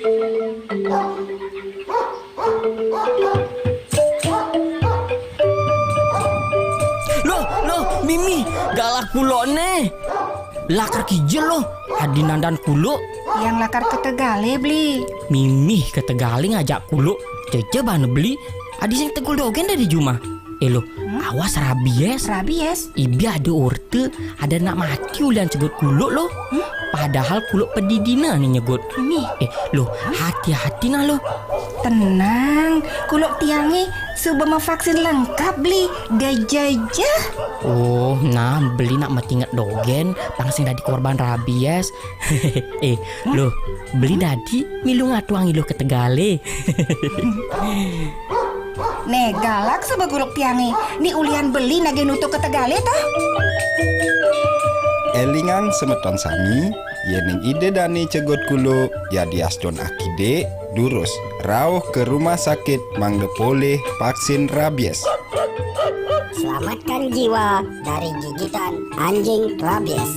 Loh, Mimi, galak kulo ne. Lakar kijel loh, adinandan kulo. Yang lakar ke Tegale beli. Mimi ke Tegale ngajak kulo. Cece bana beli. Adi sing tegul dogen dari Juma. Lo, awas rabies. Rabies? Ibi ada orte, ada nak mati ulian cegot kulo loh. Padahal kulo pedidina nih nyegot. Mimi. Lo, hati-hati nah lo. Tenang, kulok tiangi sebelum vaksin lengkap beli gajah. Oh, nah beli nak mati nget dogen, langsung dari korban rabies. Lo, beli dadi milu ngatuangi lo ke Tegale. Nih galak sebab kulok tiangi. Ni ulian beli nage nutuk ke Tegale toh. Elingang semeton sami, yening ide dani cegot kulo, ya diaston akide, durus, rauh ke rumah sakit mangge poleh vaksin rabies. Selamatkan jiwa dari gigitan anjing rabies.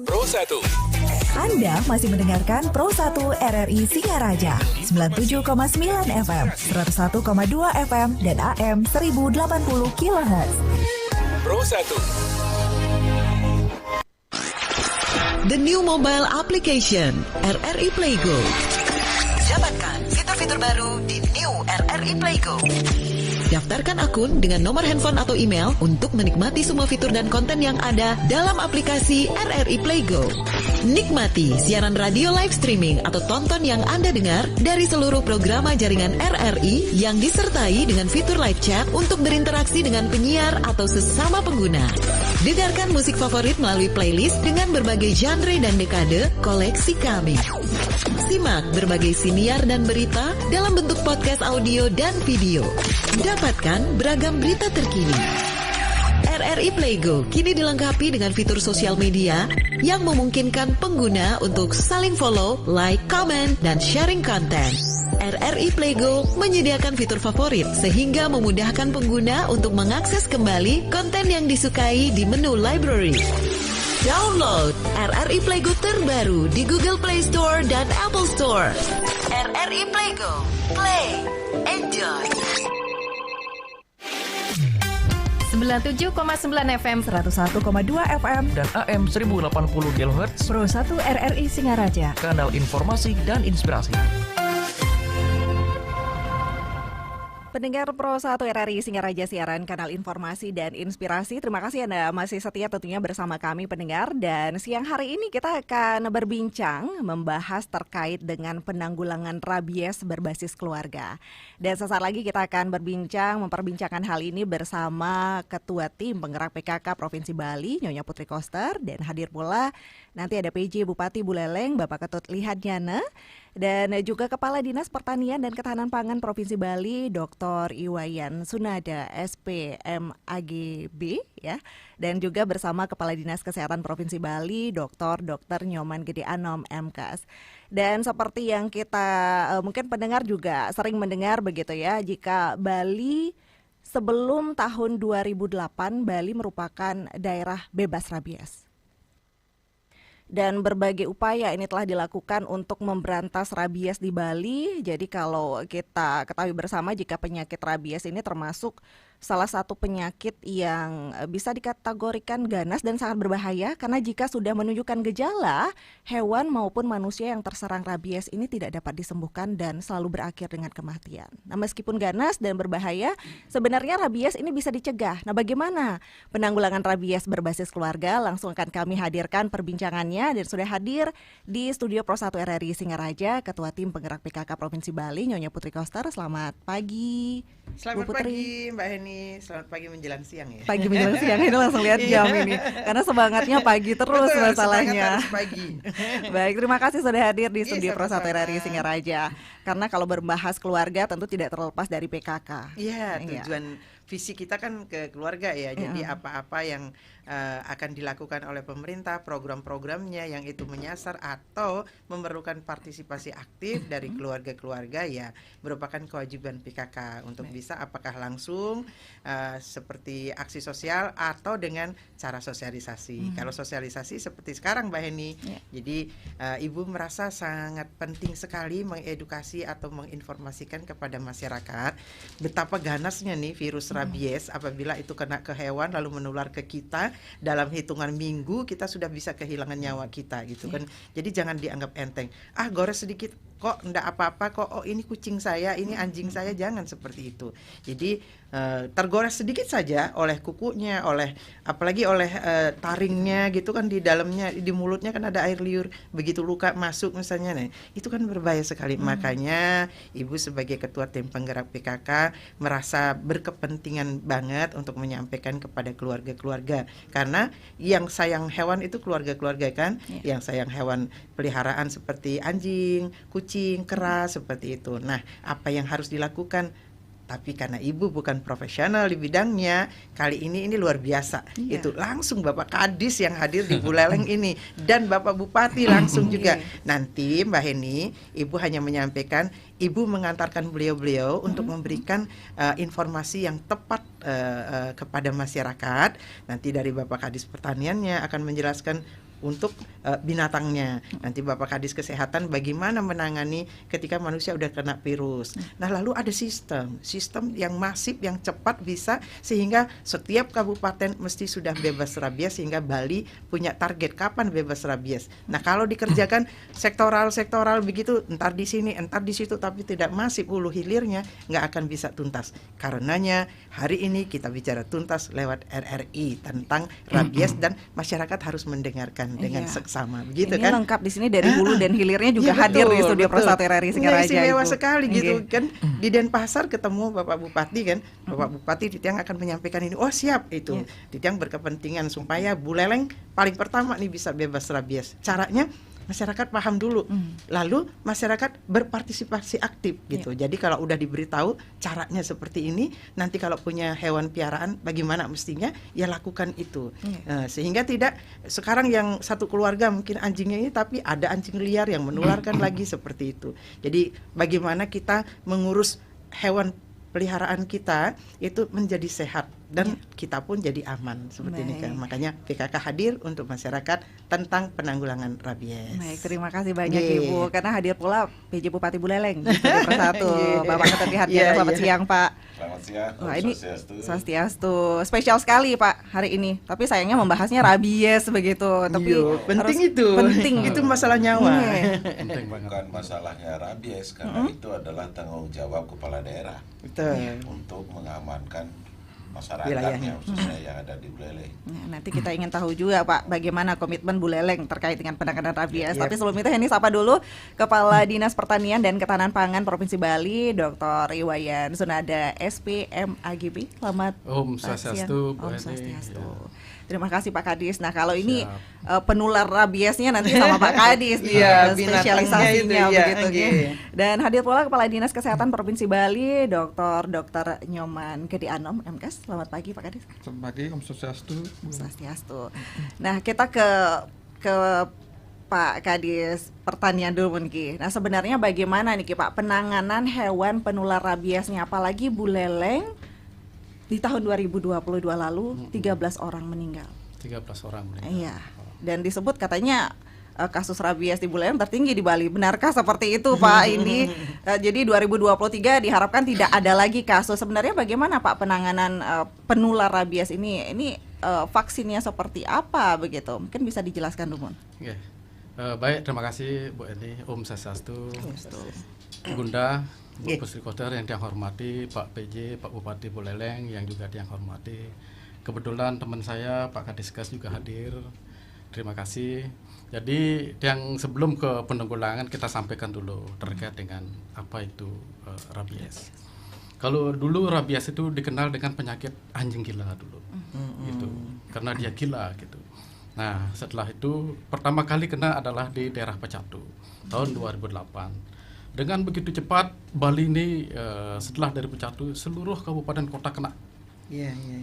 Pro 1. Anda masih mendengarkan Pro 1 RRI Singaraja 97,9 FM, 101,2 FM, dan AM 1080 kHz. Pro 1. The new mobile application RRI Playgo. Dapatkan fitur-fitur baru di new RRI Playgo. Daftarkan akun dengan nomor handphone atau email untuk menikmati semua fitur dan konten yang ada dalam aplikasi RRI Playgo. Nikmati siaran radio live streaming atau tonton yang Anda dengar dari seluruh programa jaringan RRI yang disertai dengan fitur live chat untuk berinteraksi dengan penyiar atau sesama pengguna. Dengarkan musik favorit melalui playlist dengan berbagai genre dan dekade koleksi kami. Simak berbagai siniar dan berita dalam bentuk podcast audio dan video. Dapatkan beragam berita terkini. RRI Playgo kini dilengkapi dengan fitur sosial media yang memungkinkan pengguna untuk saling follow, like, comment, dan sharing konten. RRI Playgo menyediakan fitur favorit sehingga memudahkan pengguna untuk mengakses kembali konten yang disukai di menu library. Download RRI Playgo terbaru di Google Play Store dan Apple Store. RRI Playgo, play, enjoy. 97,9 FM, 101,2 FM, dan AM 1080 kHz. Pro 1 RRI Singaraja, Kanal informasi dan inspirasi. Pendengar Pro 1 RRI Singaraja, siaran kanal informasi dan inspirasi. Terima kasih Anda masih setia tentunya bersama kami pendengar. Dan siang hari ini kita akan berbincang membahas terkait dengan penanggulangan rabies berbasis keluarga. Dan sesaat lagi kita akan memperbincangkan hal ini bersama Ketua Tim Penggerak PKK Provinsi Bali, Nyonya Putri Koster. Dan hadir pula nanti ada PJ Bupati Buleleng, Bapak Ketut Lihadnyana. Dan juga Kepala Dinas Pertanian dan Ketahanan Pangan Provinsi Bali, Dr. Iwayan Sunada, SPMAGB, ya. Dan juga bersama Kepala Dinas Kesehatan Provinsi Bali, Dr. Nyoman Gede Anom, MKes. Dan seperti yang kita mungkin pendengar juga sering mendengar begitu ya, jika Bali sebelum tahun 2008 Bali merupakan daerah bebas rabies. Dan berbagai upaya ini telah dilakukan untuk memberantas rabies di Bali. Jadi kalau kita ketahui bersama jika penyakit rabies ini termasuk salah satu penyakit yang bisa dikategorikan ganas dan sangat berbahaya karena jika sudah menunjukkan gejala, hewan maupun manusia yang terserang rabies ini tidak dapat disembuhkan dan selalu berakhir dengan kematian. Nah, meskipun ganas dan berbahaya, sebenarnya rabies ini bisa dicegah. Nah, bagaimana penanggulangan rabies berbasis keluarga? Langsung akan kami hadirkan perbincangannya dan sudah hadir di studio Pro 1 RRI Singaraja, Ketua Tim Penggerak PKK Provinsi Bali, Nyonya Putri Koster. Selamat pagi. Selamat pagi Mbak Heni, selamat pagi menjelang siang ya. Pagi menjelang siang ini langsung lihat jam ini, karena semangatnya pagi terus. Betul, masalahnya. Pagi. Baik, terima kasih sudah hadir di studio Pro 1 RRI Singaraja. Karena kalau berbahas keluarga tentu tidak terlepas dari PKK. Iya, tujuan visi kita kan ke keluarga ya. Jadi apa-apa yang akan dilakukan oleh pemerintah, program-programnya yang itu menyasar atau memerlukan partisipasi aktif dari keluarga-keluarga ya merupakan kewajiban PKK untuk bisa apakah langsung seperti aksi sosial atau dengan cara sosialisasi. Kalau sosialisasi seperti sekarang Mbak Heni, jadi Ibu merasa sangat penting sekali mengedukasi atau menginformasikan kepada masyarakat betapa ganasnya nih virus rabies apabila itu kena ke hewan lalu menular ke kita. Dalam hitungan minggu kita sudah bisa kehilangan nyawa kita gitu kan. Jadi jangan dianggap enteng. Gores sedikit kok enggak apa-apa kok, oh ini kucing saya, ini anjing saya, jangan seperti itu. Jadi tergores sedikit saja oleh kukunya, apalagi oleh taringnya gitu kan, di dalamnya, di mulutnya kan ada air liur, begitu luka masuk misalnya, nah itu kan berbahaya sekali. Makanya Ibu sebagai ketua tim penggerak PKK merasa berkepentingan banget untuk menyampaikan kepada keluarga-keluarga, karena yang sayang hewan itu keluarga-keluarga kan, yang sayang hewan peliharaan seperti anjing, kucing, kera seperti itu. Nah, apa yang harus dilakukan? Tapi karena Ibu bukan profesional di bidangnya, kali ini luar biasa. Itu langsung Bapak Kadis yang hadir di Buleleng ini dan Bapak Bupati langsung juga. Nanti Mbak Heni, Ibu hanya menyampaikan, Ibu mengantarkan beliau-beliau untuk memberikan informasi yang tepat kepada masyarakat. Nanti dari Bapak Kadis Pertaniannya akan menjelaskan untuk binatangnya. Nanti Bapak Kadis Kesehatan bagaimana menangani ketika manusia udah kena virus. Nah, lalu ada sistem yang masif, yang cepat bisa, sehingga setiap kabupaten mesti sudah bebas rabies, sehingga Bali punya target kapan bebas rabies. Nah, kalau dikerjakan sektoral begitu, entar di sini, entar di situ, tapi tidak masif hulu hilirnya, nggak akan bisa tuntas. Karenanya hari ini kita bicara tuntas lewat RRI tentang rabies, dan masyarakat harus mendengarkan dengan seksama, begitu ini kan? Lengkap di sini dari hulu dan hilirnya juga hadir di studio Pro1 RRI Singaraja. Istimewa sekali gitu kan. Di Denpasar ketemu Bapak Bupati kan, Bapak Bupati Titiang akan menyampaikan ini. Oh siap itu. Titiang berkepentingan supaya Buleleng paling pertama nih bisa bebas rabies. Caranya masyarakat paham dulu, lalu masyarakat berpartisipasi aktif gitu. Jadi kalau udah diberitahu caranya seperti ini, nanti kalau punya hewan piaraan bagaimana mestinya, ya lakukan itu. Sehingga tidak sekarang yang satu keluarga mungkin anjingnya ini, tapi ada anjing liar yang menularkan lagi seperti itu. Jadi bagaimana kita mengurus hewan peliharaan kita itu menjadi sehat dan kita pun jadi aman seperti ini kan. Makanya PKK hadir untuk masyarakat tentang penanggulangan rabies. Baik, terima kasih banyak Ibu, karena hadir pula PJ Bupati Buleleng di Studio Pro1. Bapak Ketua Hadiah, selamat siang Pak. Selamat siang. Wah, ini Swastiastu. Spesial sekali Pak hari ini. Tapi sayangnya membahasnya rabies begitu. Tapi penting itu. Itu masalah nyawa. Bukan masalahnya rabies, karena itu adalah tanggung jawab kepala daerah. Betul. Untuk mengamankan masyarakatnya, khususnya yang ada di Buleleng. Nanti kita ingin tahu juga Pak, bagaimana komitmen Buleleng terkait dengan penanganan rabies. Tapi sebelum itu Heni sapa dulu Kepala Dinas Pertanian dan Ketahanan Pangan Provinsi Bali, Dr. Iwayan Sunada, SPMAGB. Selamat Om Swastiastu. Om Swastiastu. Terima kasih Pak Kadis. Nah kalau ini penular rabiesnya nanti sama Pak Kadis, spesialisasinya begitu ya. Dan hadir pula Kepala Dinas Kesehatan Provinsi Bali, Dr. Nyoman Gede Anom, MKes. Selamat pagi Pak Kadis. Selamat pagi, Om Swastiastu. Om Swastiastu. Nah kita ke Pak Kadis Pertanian dulu Ki. Nah sebenarnya bagaimana nih Pak penanganan hewan penular rabiesnya, apalagi Buleleng di tahun 2022 lalu 13 orang meninggal. 13 orang meninggal. Iya. Dan disebut katanya kasus rabies di Buleleng tertinggi di Bali. Benarkah seperti itu Pak ini? Jadi 2023 diharapkan tidak ada lagi kasus. Sebenarnya bagaimana Pak penanganan penular rabies ini? Ini vaksinnya seperti apa begitu? Mungkin bisa dijelaskan dulu. Oke. Baik, terima kasih Bu Eni, Om Swastiastu. Bunda, Bu Pusri Koster yang diang hormati, Pak PJ, Pak Bupati Buleleng yang juga diang hormati. Kebetulan teman saya Pak Kadiskes juga hadir. Terima kasih. Jadi yang sebelum ke penanggulangan kita sampaikan dulu terkait dengan apa itu rabies. Kalau dulu rabies itu dikenal dengan penyakit anjing gila dulu, gitu, karena dia gila gitu. Nah setelah itu pertama kali kena adalah di daerah Pecatu tahun 2008. Dengan begitu cepat Bali ini setelah dari Pecatu seluruh kabupaten kota kena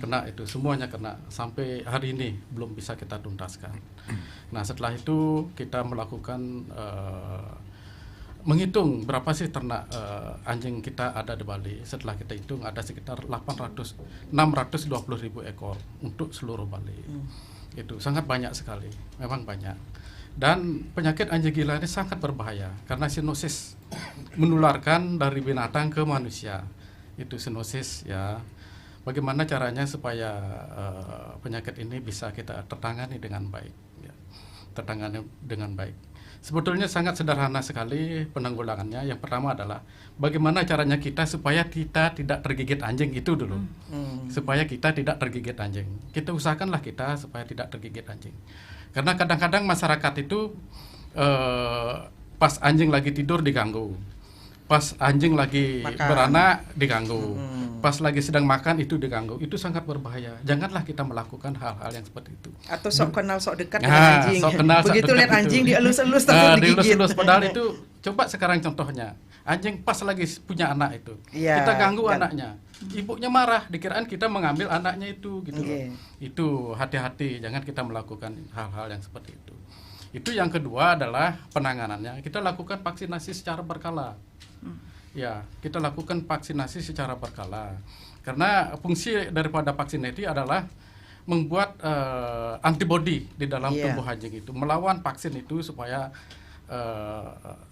Kena itu, semuanya kena. Sampai hari ini belum bisa kita tuntaskan. Nah, setelah itu kita melakukan menghitung berapa sih ternak anjing kita ada di Bali. Setelah kita hitung ada sekitar 620.000 ekor untuk seluruh Bali. Itu sangat banyak sekali, memang banyak. Dan penyakit anjing gila ini sangat berbahaya karena zoonosis menularkan dari binatang ke manusia. Itu zoonosis ya. Bagaimana caranya supaya penyakit ini bisa kita tertangani dengan baik, ya. Tertangani dengan baik. Sebetulnya sangat sederhana sekali penanggulangannya. Yang pertama adalah bagaimana caranya kita supaya kita tidak tergigit anjing itu dulu. Supaya kita tidak tergigit anjing. Kita usahakanlah kita supaya tidak tergigit anjing. Karena kadang-kadang masyarakat itu pas anjing lagi tidur diganggu. Pas anjing lagi beranak diganggu, pas lagi sedang makan itu diganggu, itu sangat berbahaya. Janganlah kita melakukan hal-hal yang seperti itu. Atau sok kenal sok dekat dengan anjing. Begitu lihat anjing dielus-elus tapi digigit. Dielus-elus, padahal itu coba sekarang contohnya, anjing pas lagi punya anak itu, kita ganggu anaknya, ibunya marah, dikiraan kita mengambil anaknya itu, gitu loh. Itu hati-hati, jangan kita melakukan hal-hal yang seperti itu. Itu yang kedua adalah penanganannya. Kita lakukan vaksinasi secara berkala. Ya, kita lakukan vaksinasi secara berkala. Karena fungsi daripada vaksinasi adalah membuat antibodi di dalam tubuh anjing itu, melawan vaksin itu supaya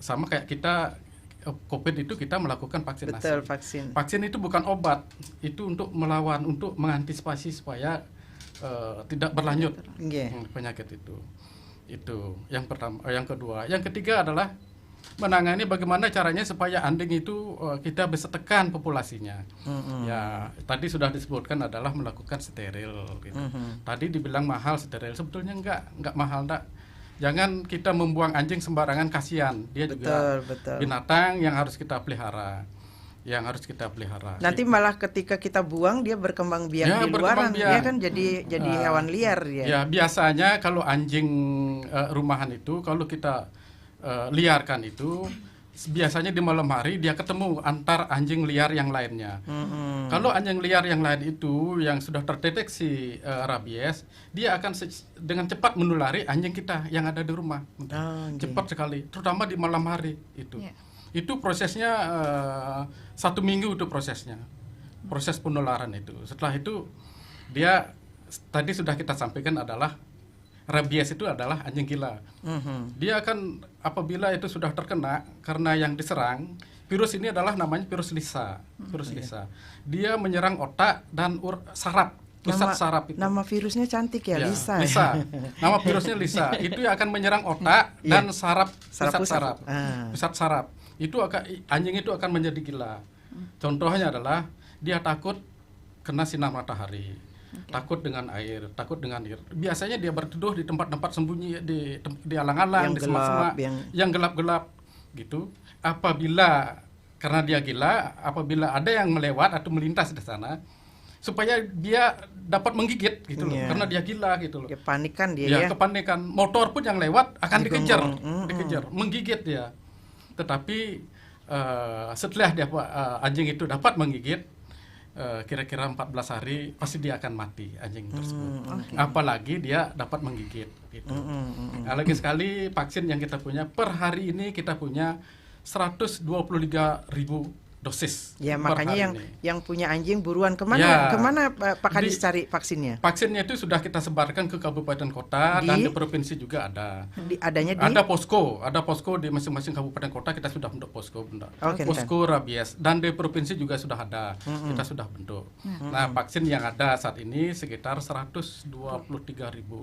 sama kayak kita COVID itu kita melakukan vaksinasi. Betul, vaksin. Vaksin itu bukan obat, itu untuk melawan, untuk mengantisipasi supaya tidak berlanjut penyakit itu. Itu yang pertama. Yang kedua, yang ketiga adalah menangani bagaimana caranya supaya anjing itu kita bisa tekan populasinya. Ya, tadi sudah disebutkan adalah melakukan steril. Gitu. Tadi dibilang mahal steril, sebetulnya enggak mahal, enggak. Jangan kita membuang anjing sembarangan, kasihan. Dia juga binatang yang harus kita pelihara. Nanti malah ketika kita buang dia berkembang biak di luaran, dia kan jadi hewan liar ya. Ya, biasanya kalau anjing rumahan itu kalau kita liarkan itu biasanya di malam hari dia ketemu antar anjing liar yang lainnya. Kalau anjing liar yang lain itu yang sudah terdeteksi rabies, dia akan dengan cepat menulari anjing kita yang ada di rumah. Cepat sekali, terutama di malam hari itu. Itu prosesnya 1 minggu itu prosesnya, proses penularan itu. Setelah itu dia tadi sudah kita sampaikan adalah rabies itu adalah anjing gila. Dia akan apabila itu sudah terkena karena yang diserang virus ini adalah namanya virus Lisa. Dia menyerang otak dan saraf. Pusat saraf itu. Nama virusnya cantik ya, Lisa. Nama virusnya Lisa. Itu akan menyerang otak dan saraf, pusat saraf. Itu anjing itu akan menjadi gila. Contohnya adalah dia takut kena sinar matahari. Takut dengan air. Biasanya dia berteduh di tempat-tempat sembunyi di alang-alang, di semak-semak yang gelap-gelap gitu. Karena dia gila, apabila ada yang melewat atau melintas di sana, supaya dia dapat menggigit gitu loh, karena dia gila gitu loh. Kepanikan dia ya. Kepanikan. Motor pun yang lewat akan dikejar, menggigit dia. Tetapi setelah anjing itu dapat menggigit, kira-kira 14 hari pasti dia akan mati anjing tersebut. Apalagi dia dapat menggigit gitu. Lagi sekali vaksin yang kita punya per hari ini kita punya 123.000 dosis. Ya, makanya yang punya anjing buruan kemana Pak Kadis cari vaksinnya? Vaksinnya itu sudah kita sebarkan ke kabupaten kota dan di provinsi juga ada. Ada posko di masing-masing kabupaten kota, kita sudah bentuk posko, posko rabies, dan di provinsi juga sudah ada. Kita sudah bentuk. Nah, vaksin yang ada saat ini sekitar 123.000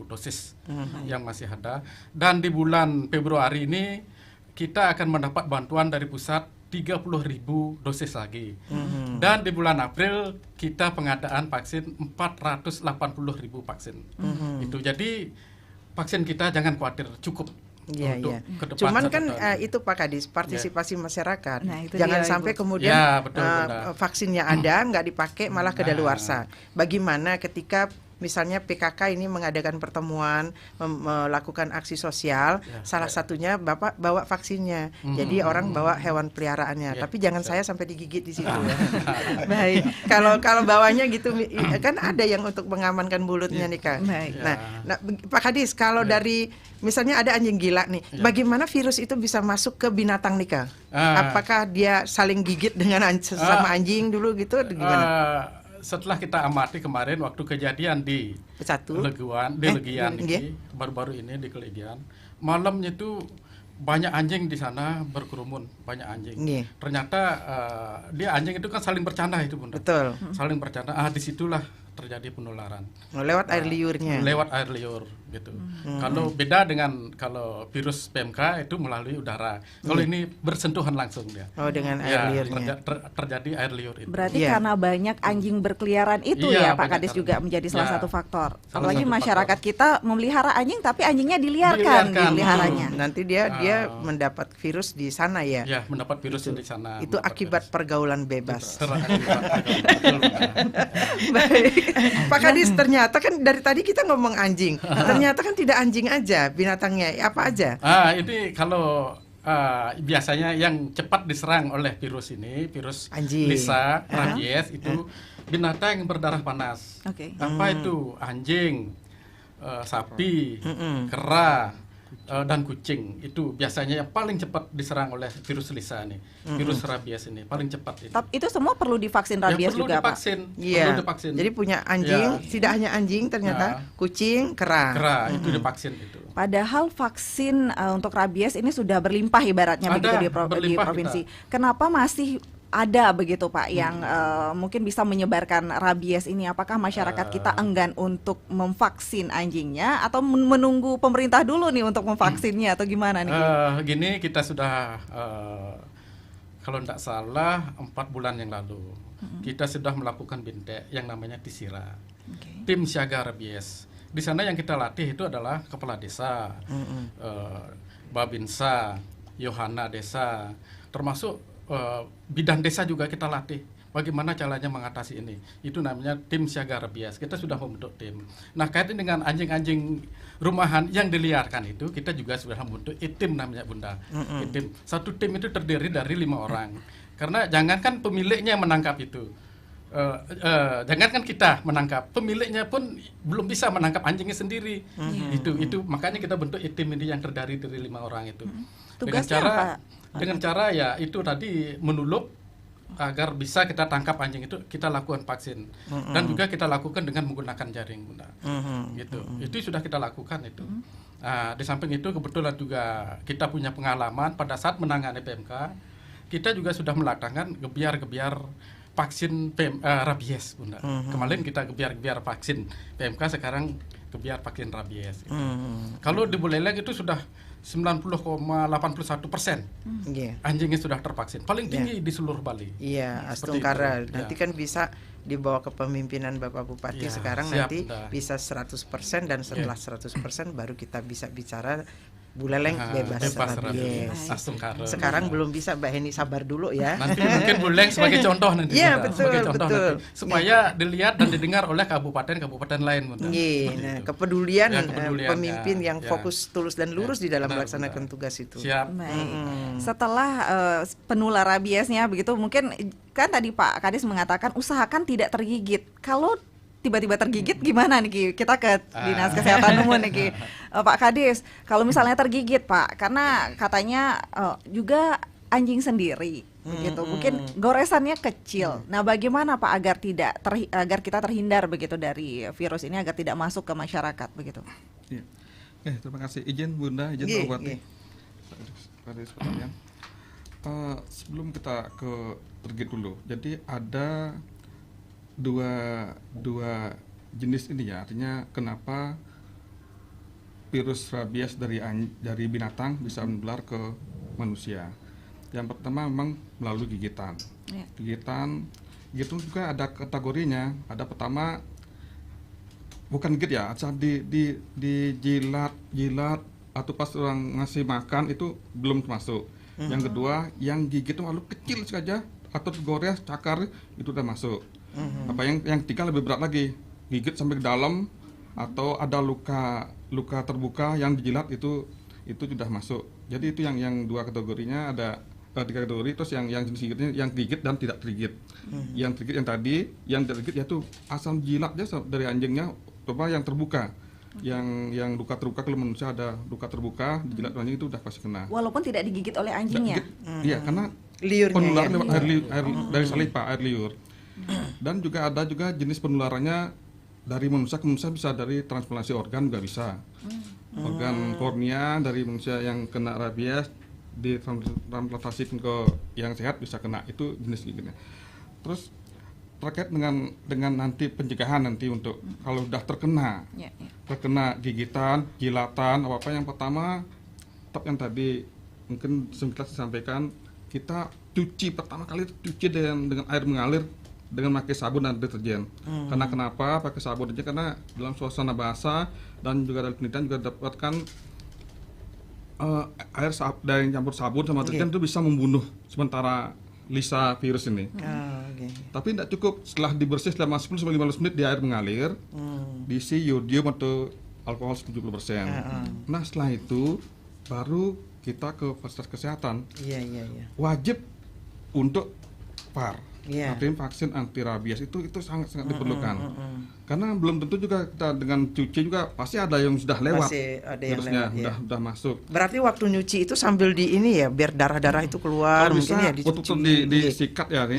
dosis yang masih ada, dan di bulan Februari ini kita akan mendapat bantuan dari pusat 30.000 dosis lagi. Dan di bulan April kita pengadaan vaksin 480.000 vaksin. Itu jadi vaksin kita jangan khawatir, cukup. Ke depan. Cuman kan itu Pak Kadis, partisipasi masyarakat. Jangan sampai kemudian vaksinnya ada nggak dipakai malah kedaluarsa. Bagaimana ketika misalnya PKK ini mengadakan pertemuan, melakukan aksi sosial, salah satunya Bapak bawa vaksinnya. Jadi orang bawa hewan peliharaannya, tapi jangan saya sampai digigit di situ ya. Baik. Kalau bawanya gitu kan ada yang untuk mengamankan mulutnya nih Kak. Nah, Pak Kadis, kalau dari misalnya ada anjing gila nih, bagaimana virus itu bisa masuk ke binatang nih Kak? Apakah dia saling gigit dengan sesama anjing dulu gitu gimana? Setelah kita amati kemarin waktu kejadian di Legian, baru-baru ini di Legian, malamnya itu banyak anjing di sana berkerumun, banyak anjing. Ternyata dia anjing itu kan saling bercanda itu Bunda. Betul. Saling bercanda. Disitulah terjadi penularan. Lewat air liurnya. Lewat air liur gitu. Kalau beda dengan kalau virus PMK itu melalui udara. Kalau ini bersentuhan langsung dia. Dengan air liurnya. Terjadi air liur itu. Berarti karena banyak anjing berkeliaran itu ya Pak Kadis juga menjadi salah satu faktor. Apalagi masyarakat kita memelihara anjing tapi anjingnya diliarkan dipeliharanya. Nanti dia mendapat virus di sana ya. Ya, mendapat virus di sana. Itu akibat pergaulan bebas. Baik. Pak Kadis, ternyata kan dari tadi kita ngomong anjing. Ternyata kan tidak anjing aja binatangnya, apa aja? Ini kalau biasanya yang cepat diserang oleh virus ini, virus Lisa, rabies itu binatang yang berdarah panas. Apa itu? Anjing, sapi, kera, dan kucing. Itu biasanya yang paling cepat diserang oleh virus Lisa nih, virus rabies ini paling cepat itu. Itu semua perlu divaksin rabies juga divaksin, Pak? Perlu divaksin. Jadi punya anjing, tidak hanya anjing ternyata, kucing, kera. Itu divaksin itu. Padahal vaksin untuk rabies ini sudah berlimpah ibaratnya begitu di provinsi. Kenapa masih ada begitu Pak yang mungkin bisa menyebarkan rabies ini? Apakah masyarakat kita enggan untuk memvaksin anjingnya atau menunggu pemerintah dulu nih untuk memvaksinnya atau gimana nih? Gini, kita sudah kalau tidak salah 4 bulan yang lalu kita sudah melakukan bintek yang namanya Tisira, tim siaga rabies. Di sana yang kita latih itu adalah kepala desa, Babinsa, Yohana desa, termasuk bidang desa juga kita latih. Bagaimana caranya mengatasi ini? Itu namanya tim siaga rabies. Kita sudah membentuk tim. Nah, kaitan dengan anjing-anjing rumahan yang diliarkan itu, kita juga sudah membentuk tim namanya Bunda. Tim. Satu tim itu terdiri dari 5 orang. Karena jangankan pemiliknya menangkap itu. Jangankan kita menangkap, pemiliknya pun belum bisa menangkap anjingnya sendiri. Itu makanya kita bentuk tim ini yang terdiri dari 5 orang itu. Dengan cara ya itu tadi menulup agar bisa kita tangkap anjing itu, kita lakukan vaksin dan juga kita lakukan dengan menggunakan jaring Bunda. Gitu. Itu sudah kita lakukan itu. Di samping itu kebetulan juga kita punya pengalaman pada saat menangani PMK, kita juga sudah melakukan gebiar-gebiar vaksin rabies Bunda. Kemarin kita gebiar-gebiar vaksin PMK, sekarang gebiar vaksin rabies. Kalau di Buleleng itu sudah 90,81% anjingnya sudah tervaksin, paling tinggi di seluruh Bali. Astungkara. Nanti kan bisa dibawa ke pemimpinan Bapak Bupati sekarang nanti bisa 100% dan setelah 100% baru kita bisa bicara Buleleng bebas rabies. Sekarang belum bisa, Mbak Heni sabar dulu ya. Nanti mungkin Buleleng sebagai contoh nanti. Iya betul. Nanti, supaya dilihat dan didengar ollah kabupaten-kabupaten lain. Nah, kepedulian pemimpin yang fokus, tulus dan lurus di dalam melaksanakan tugas itu. Setelah penular rabiesnya begitu, mungkin kan tadi Pak Kadis mengatakan usahakan tidak tergigit. Kalau tiba-tiba tergigit gimana nih? Kita ke Dinas Kesehatan Umum nih Pak Kadis. Kalau misalnya tergigit Pak, karena katanya juga anjing sendiri begitu, mungkin goresannya kecil. Nah, bagaimana Pak agar kita terhindar begitu dari virus ini agar tidak masuk ke masyarakat begitu? Terima kasih. Izin Bunda, izin Pak Bupati. Sebelum kita ke tergigit dulu. Jadi ada dua jenis ini ya, artinya kenapa virus rabies dari binatang bisa menular ke manusia. Yang pertama memang melalui gigitan. Gigitan juga ada kategorinya. Ada pertama bukan gigit ya, saat dijilat atau pas orang ngasih makan itu belum masuk. Yang kedua yang gigit itu lalu kecil saja atau gores, cakar itu udah masuk. Apa yang ketiga lebih berat lagi, gigit sampai ke dalam atau ada luka terbuka yang dijilat itu sudah masuk. Jadi itu yang dua kategorinya, ada 3 kategori. Terus yang jenis gigitnya yang gigit dan tidak tergigit. Yang tergigit yang tidak tergigit yaitu asal jilat aja dari anjingnya coba yang terbuka. Yang luka terbuka, kalau manusia ada luka terbuka dijilat anjing itu udah pasti kena. Walaupun tidak digigit oleh anjingnya. Iya, karena liurnya penularan lewat ya. air dari saliva, air liur. Dan juga ada jenis penularannya dari manusia ke manusia, bisa dari transplantasi organ juga bisa. Organ kornea dari manusia yang kena rabies ditransplantasi ke yang sehat bisa kena, itu jenis gigitnya. Terus terkait dengan nanti pencegahan nanti untuk kalau sudah terkena gigitan, jilatan, apa yang pertama yang tadi mungkin sempat disampaikan, kita pertama kali cuci dengan air mengalir dengan pakai sabun dan deterjen. Karena kenapa pakai sabun aja? Karena dalam suasana basah dan juga dari penelitian juga dapatkan air dari campur sabun sama deterjen itu bisa membunuh sementara lisa virus ini. Tapi tidak cukup, setelah dibersih selama 10-15 menit di air mengalir, diisi iodium atau alkohol 70%. Nah setelah itu baru kita ke fasilitas kesehatan. Wajib untuk VAR. Artinya vaksin anti rabies itu sangat diperlukan. Karena belum tentu juga kita dengan cuci juga pasti ada yang sudah lewat. Pasti ada yang lewat, sudah masuk. Berarti waktu nyuci itu sambil di ini ya, biar darah-darah itu keluar, mungkin ya dicuci. Disikat ya,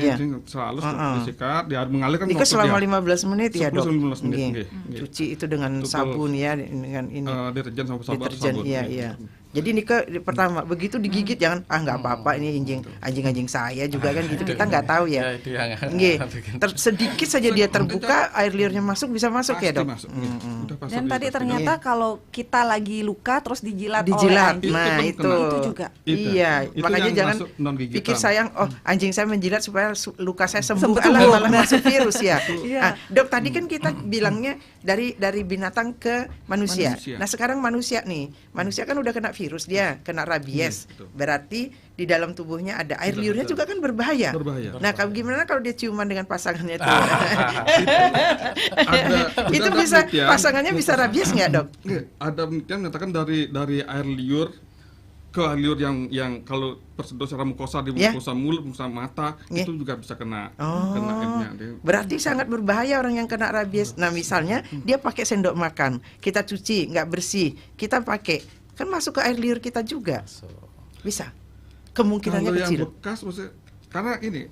selalu disikat, di air mengalir kan. Itu selama 15 menit ya, Dok. 15 menit. Cuci itu dengan sabun ya, dengan ini. Deterjen sama sabun. Iya. Jadi Nike pertama begitu digigit jangan nggak apa-apa, ini anjing saya juga kan gitu, kita nggak tahu ya. Sedikit saja dia terbuka, air liurnya masuk, bisa masuk ya, Dok. Dan tadi ternyata kalau kita lagi luka terus dijilat oleh anjing, nah itu juga. Iya, makanya jangan pikir sayang, anjing saya menjilat supaya luka saya sembuh, malah masuk virus ya. Dok, tadi kan kita bilangnya dari binatang ke manusia. Nah sekarang manusia kan udah kena virus, dia kena rabies, berarti di dalam tubuhnya ada air liurnya juga kan berbahaya. Nah, gimana kalau dia ciuman dengan pasangannya itu? Itu bisa pasangannya bisa rabies nggak, Dok? Ada penelitian mengatakan dari air liur ke air liur yang kalau tersedot secara mukosa di mukosa mulut, mukosa mata itu juga bisa kena airnya. Berarti sangat berbahaya orang yang kena rabies. Nah, misalnya dia pakai sendok makan, kita cuci nggak bersih, kita pakai, kan masuk ke air liur kita juga. Bisa. Kemungkinannya kalau kecil. Yang bekas maksudnya, karena ini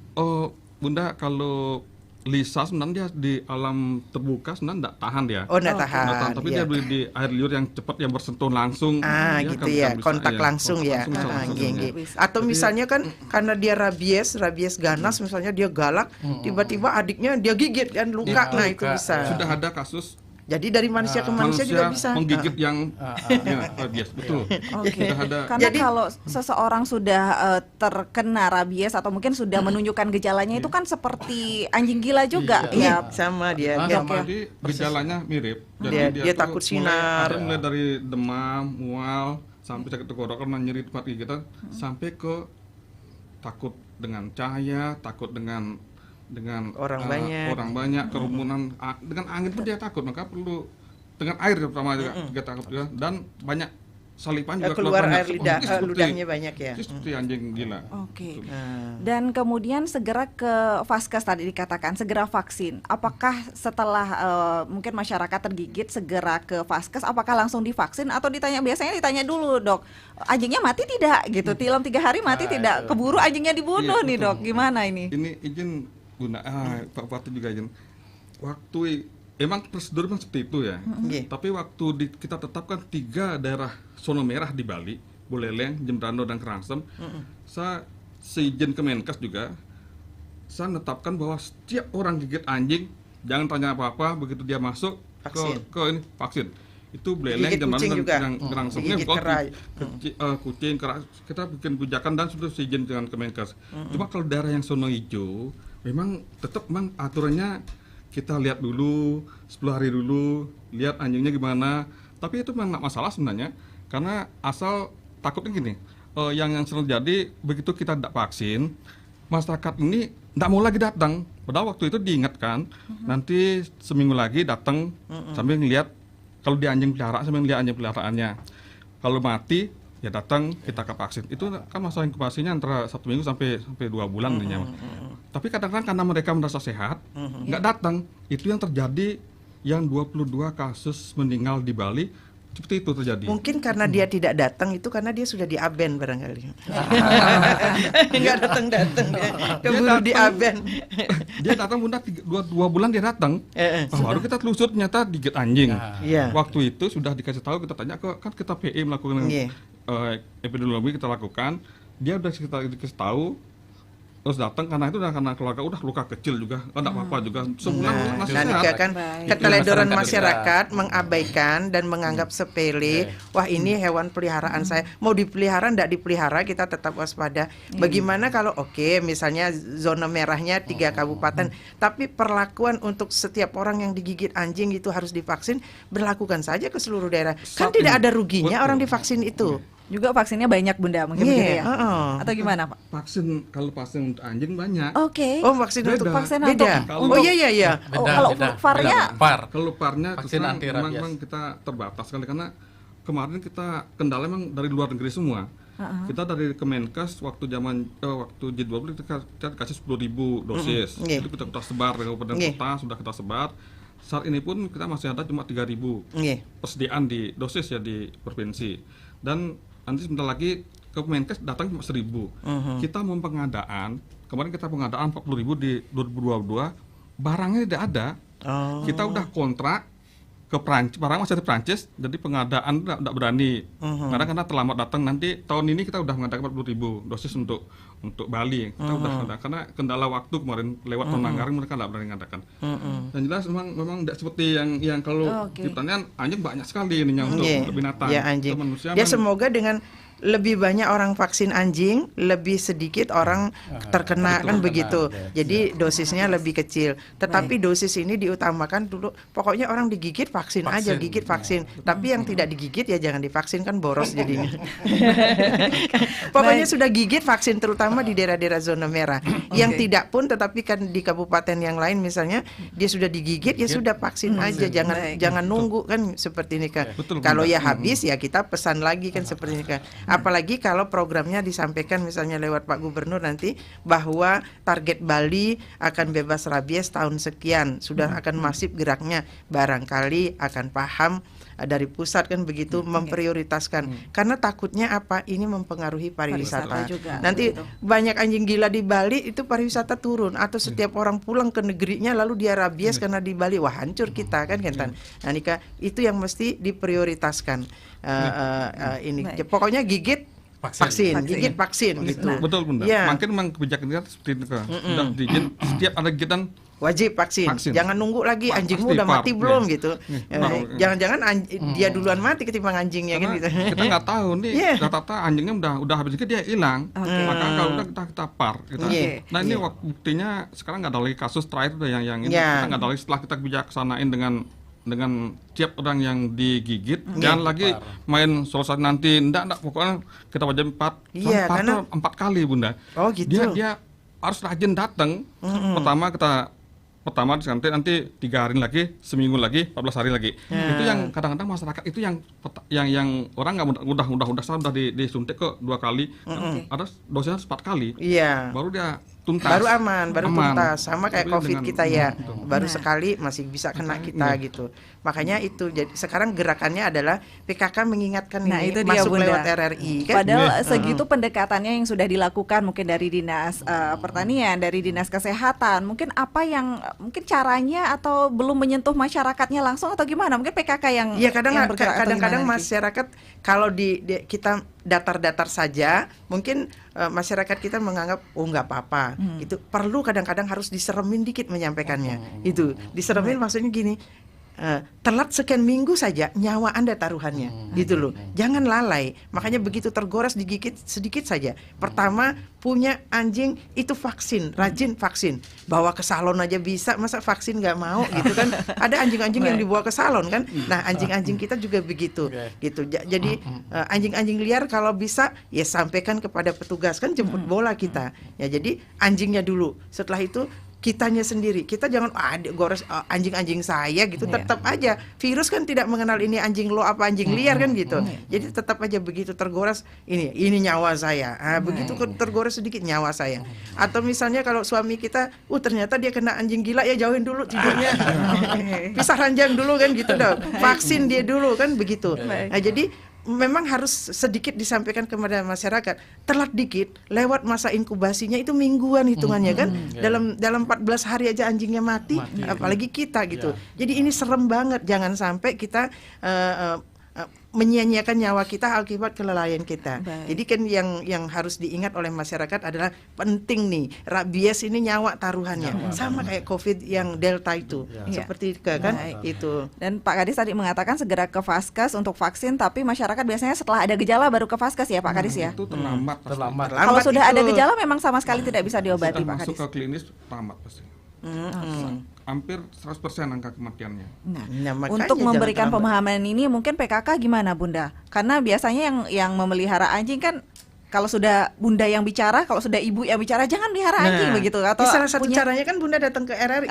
Bunda, kalau lisa sebenarnya di alam terbuka sebenarnya tidak tahan dia. Tidak tahan. Tapi dia di air liur yang cepat, yang bersentuh langsung. Gitu ya, kontak langsung ya. Atau misalnya kan karena dia rabies ganas, misalnya dia galak, tiba-tiba adiknya dia gigit dan luka, nah itu bisa. Sudah ada kasus. Jadi dari manusia ke manusia juga bisa menggigit yang rabies, betul. Karena kalau seseorang sudah terkena rabies atau mungkin sudah menunjukkan gejalanya itu kan seperti anjing gila juga ya. Sama dia. Jadi gejalanya mirip. Jadi dia takut sinar. Mulai dari demam, mual, sampai sakit tenggorokan, nyeri tempat gigitan, sampai ke takut dengan cahaya, takut dengan orang banyak, kerumunan, dengan angin pun dia takut, maka perlu dengan air pertama juga dia takut juga, dan banyak salipan juga keluar air ludahnya banyak ya. Seperti anjing gila. Dan kemudian segera ke vaskes tadi dikatakan, segera vaksin. Apakah setelah mungkin masyarakat tergigit segera ke vaskes, apakah langsung divaksin atau biasanya ditanya dulu, Dok, anjingnya mati tidak gitu, dalam 3 hari mati tidak, keburu anjingnya dibunuh nih, Dok, gimana ini? Ini izin guna Pak Bupati juga izin. Waktu emang prosedur memang seperti itu ya. Tapi waktu kita tetapkan 3 daerah zona merah di Bali, Buleleng, Jembrano dan Kerangsem, saya seizin Kemenkes juga, saya menetapkan bahwa setiap orang gigit anjing jangan tanya apa-apa, begitu dia masuk ke ini vaksin. Itu Buleleng, Jembrano dan Kerangsem. Kucing, kera, kita bikin kebijakan dan sudah seizin dengan Kemenkes. Cuma kalau daerah yang zona hijau, memang tetap aturannya kita lihat dulu 10 hari dulu, lihat anjingnya gimana. Tapi itu memang nggak masalah sebenarnya, karena asal takutnya gini, yang sering terjadi begitu kita tidak vaksin, masyarakat ini tidak mau lagi datang, Padahal waktu itu diingatkan, nanti seminggu lagi datang sambil ngelihat kalau dia anjing peliharaan sambil ngelihat anjing peliharaannya. Kalau mati ya datang kita ke vaksin. Itu kan masa inkubasinya antara 1 minggu sampai 2 bulan Tapi kadang-kadang karena mereka merasa sehat, nggak datang. Itu yang terjadi, yang 22 kasus meninggal di Bali. Seperti itu terjadi. Mungkin karena dia tidak datang itu karena dia sudah di-aben barangkali. Nggak datang-datang, keburu di-aben. Dia datang Bunda 2 bulan dia datang. Baru kita telusur ternyata digigit anjing. Waktu itu sudah dikasih tahu, kita tanya ke kan kita PE melakukan epidemiologi kita lakukan. Dia udah kita dikasih tahu. Terus datang karena itu karena keluarga udah luka kecil juga, enggak apa-apa juga. Sebulan masih sehat. Kan keteledoran masyarakat mengabaikan dan menganggap sepele. Wah, ini hewan peliharaan saya. Mau dipelihara enggak dipelihara, kita tetap waspada. Bagaimana kalau misalnya zona merahnya 3 kabupaten, tapi perlakuan untuk setiap orang yang digigit anjing itu harus divaksin, berlakukan saja ke seluruh daerah. Kan tidak ada ruginya orang divaksin itu. Juga vaksinnya banyak Bunda mungkin begitu ya? Atau gimana Pak? Kalau vaksin untuk anjing banyak. Oh, vaksin untuk beda. Oh iya. Kalau VAR-nya kalau VAR-nya vaksin anti rabies. memang kita terbatas sekali karena kemarin kita kendala memang dari luar negeri semua. Kita dari Kemenkes waktu G20 kita kasih 10.000 dosis. Itu kita sebar ke kabupaten kota, sudah kita sebar. Saat ini pun kita masih ada cuma 3.000 persediaan di dosis ya di provinsi. Dan nanti sebentar lagi ke Kemenkes datang cuma 1.000. Kita mau pengadaan, kemarin kita pengadaan 40.000 di 2022, barangnya tidak ada. Kita udah kontrak ke Prancis, barang masih di Prancis, jadi pengadaan tidak berani. Karena terlambat datang, nanti tahun ini kita udah mengadakan 40.000 dosis untuk Bali. Kita udah ada, karena kendala waktu kemarin lewat Penanggaring mereka tidak berani mengadakan. Dan jelas memang tidak seperti yang kalau di pertanian anjing banyak sekali ininya untuk binatang. Ya, anjing. Manusia Ya semoga dengan lebih banyak orang vaksin anjing, lebih sedikit orang terkena kan begitu. Jadi dosisnya lebih kecil. Tetapi dosis ini diutamakan dulu. Pokoknya orang digigit vaksin aja, gigit vaksin. Tapi yang tidak digigit ya jangan divaksin, kan boros jadinya. Pokoknya sudah gigit vaksin, terutama di daerah-daerah zona merah. Yang tidak pun, tetapi kan di kabupaten yang lain misalnya dia sudah digigit ya sudah vaksin aja. Jangan nunggu kan seperti ini kan. Kalau ya habis ya kita pesan lagi kan seperti ini kan. Apalagi kalau programnya disampaikan misalnya lewat Pak Gubernur nanti bahwa target Bali akan bebas rabies tahun sekian, sudah akan masif geraknya, barangkali akan paham dari pusat kan begitu, memprioritaskan. Karena takutnya apa? Ini mempengaruhi pariwisata. Nanti banyak anjing gila di Bali, itu pariwisata turun, atau setiap orang pulang ke negerinya lalu dia rabies karena di Bali, wah hancur kita kan Kentan. Nah Nika, itu yang mesti diprioritaskan. Ini pokoknya gigit vaksin, gigit vaksin gitu. Betul Bunda. Makin memang kebijakan kita seperti itu. Sudah digigit, setiap ada gigitan wajib vaksin. Jangan nunggu lagi anjingmu udah mati belum gitu. Jangan-jangan dia duluan mati ketimbang anjingnya kan gitu. Kita nggak tahu nih rata-rata anjingnya udah habis itu dia hilang. Maka kalau udah kita par gitu. Nah ini buktinya sekarang nggak ada lagi kasus terakhir yang ini. Kita nggak ada lagi, setelah kita bijaksanain dengan tiap orang yang digigit, jangan lagi main solusi nanti enggak pokoknya kita wajib 4 kali Bunda. Dia harus rajin datang. Pertama nanti 3 hari lagi, seminggu lagi, 14 hari lagi. Itu yang kadang-kadang masyarakat itu yang orang nggak udah disuntik ke 2 kali, ada dosisnya 4 kali. Baru dia tuntas. Baru aman, tuntas. Sama kayak COVID kita ya. Baru sekali masih bisa kena kita gitu. Makanya itu jadi sekarang gerakannya adalah PKK mengingatkan ini itu masuk dia, lewat RRI kan. Padahal segitu pendekatannya yang sudah dilakukan mungkin dari Dinas Pertanian, dari Dinas Kesehatan. Mungkin apa yang mungkin caranya atau belum menyentuh masyarakatnya langsung atau gimana? Mungkin PKK yang kadang-kadang masyarakat kalau kita datar-datar saja, mungkin masyarakat kita menganggap nggak apa-apa. Itu perlu kadang-kadang harus diseremin dikit menyampaikannya. Itu diseremin maksudnya gini. Telat sekian minggu saja nyawa Anda taruhannya gitu loh. Jangan lalai. Makanya begitu tergores digigit sedikit saja. Pertama, punya anjing itu vaksin, rajin vaksin. Bawa ke salon aja bisa, masa vaksin nggak mau gitu kan. Ada anjing-anjing yang dibawa ke salon kan. Nah, anjing-anjing kita juga begitu gitu. Jadi anjing-anjing liar kalau bisa ya sampaikan kepada petugas kan, jemput bola kita. Ya jadi anjingnya dulu. Setelah itu kitanya sendiri. Kita jangan gores anjing-anjing saya gitu. Tetap aja virus kan tidak mengenal ini anjing lo apa anjing liar kan gitu. Jadi tetap aja begitu tergores ini nyawa saya. Begitu tergores sedikit nyawa saya. Atau misalnya kalau suami kita, ternyata dia kena anjing gila, ya jauhin dulu tidurnya. Pisah ranjang dulu kan gitu dong. Vaksin dia dulu kan begitu. Nah, jadi memang harus sedikit disampaikan kepada masyarakat. Telat dikit, lewat masa inkubasinya itu mingguan hitungannya kan. Dalam 14 hari aja anjingnya mati. Apalagi kita gitu. Jadi ini serem banget. Jangan sampai kita menyia-nyiakan nyawa kita akibat kelalaian kita. Jadi kan yang harus diingat oleh masyarakat adalah penting nih, rabies ini nyawa taruhannya. Sama kayak COVID yang Delta itu. Seperti kan itu. Dan Pak Kadis tadi mengatakan segera ke Vaskes untuk vaksin, tapi masyarakat biasanya setelah ada gejala baru ke Vaskes ya Pak Kadis ya. Itu terlambat. Kalau sudah ada gejala memang sama sekali tidak bisa diobati Pak Kadis. Masuk ke klinis terlambat pasti. Hampir 100% angka kematiannya. Untuk memberikan pemahaman ini mungkin PKK gimana Bunda? Karena biasanya yang memelihara anjing kan kalau sudah Bunda yang bicara, kalau sudah Ibu yang bicara, jangan pelihara anjing begitu. Atau salah satu caranya kan Bunda datang ke RRI.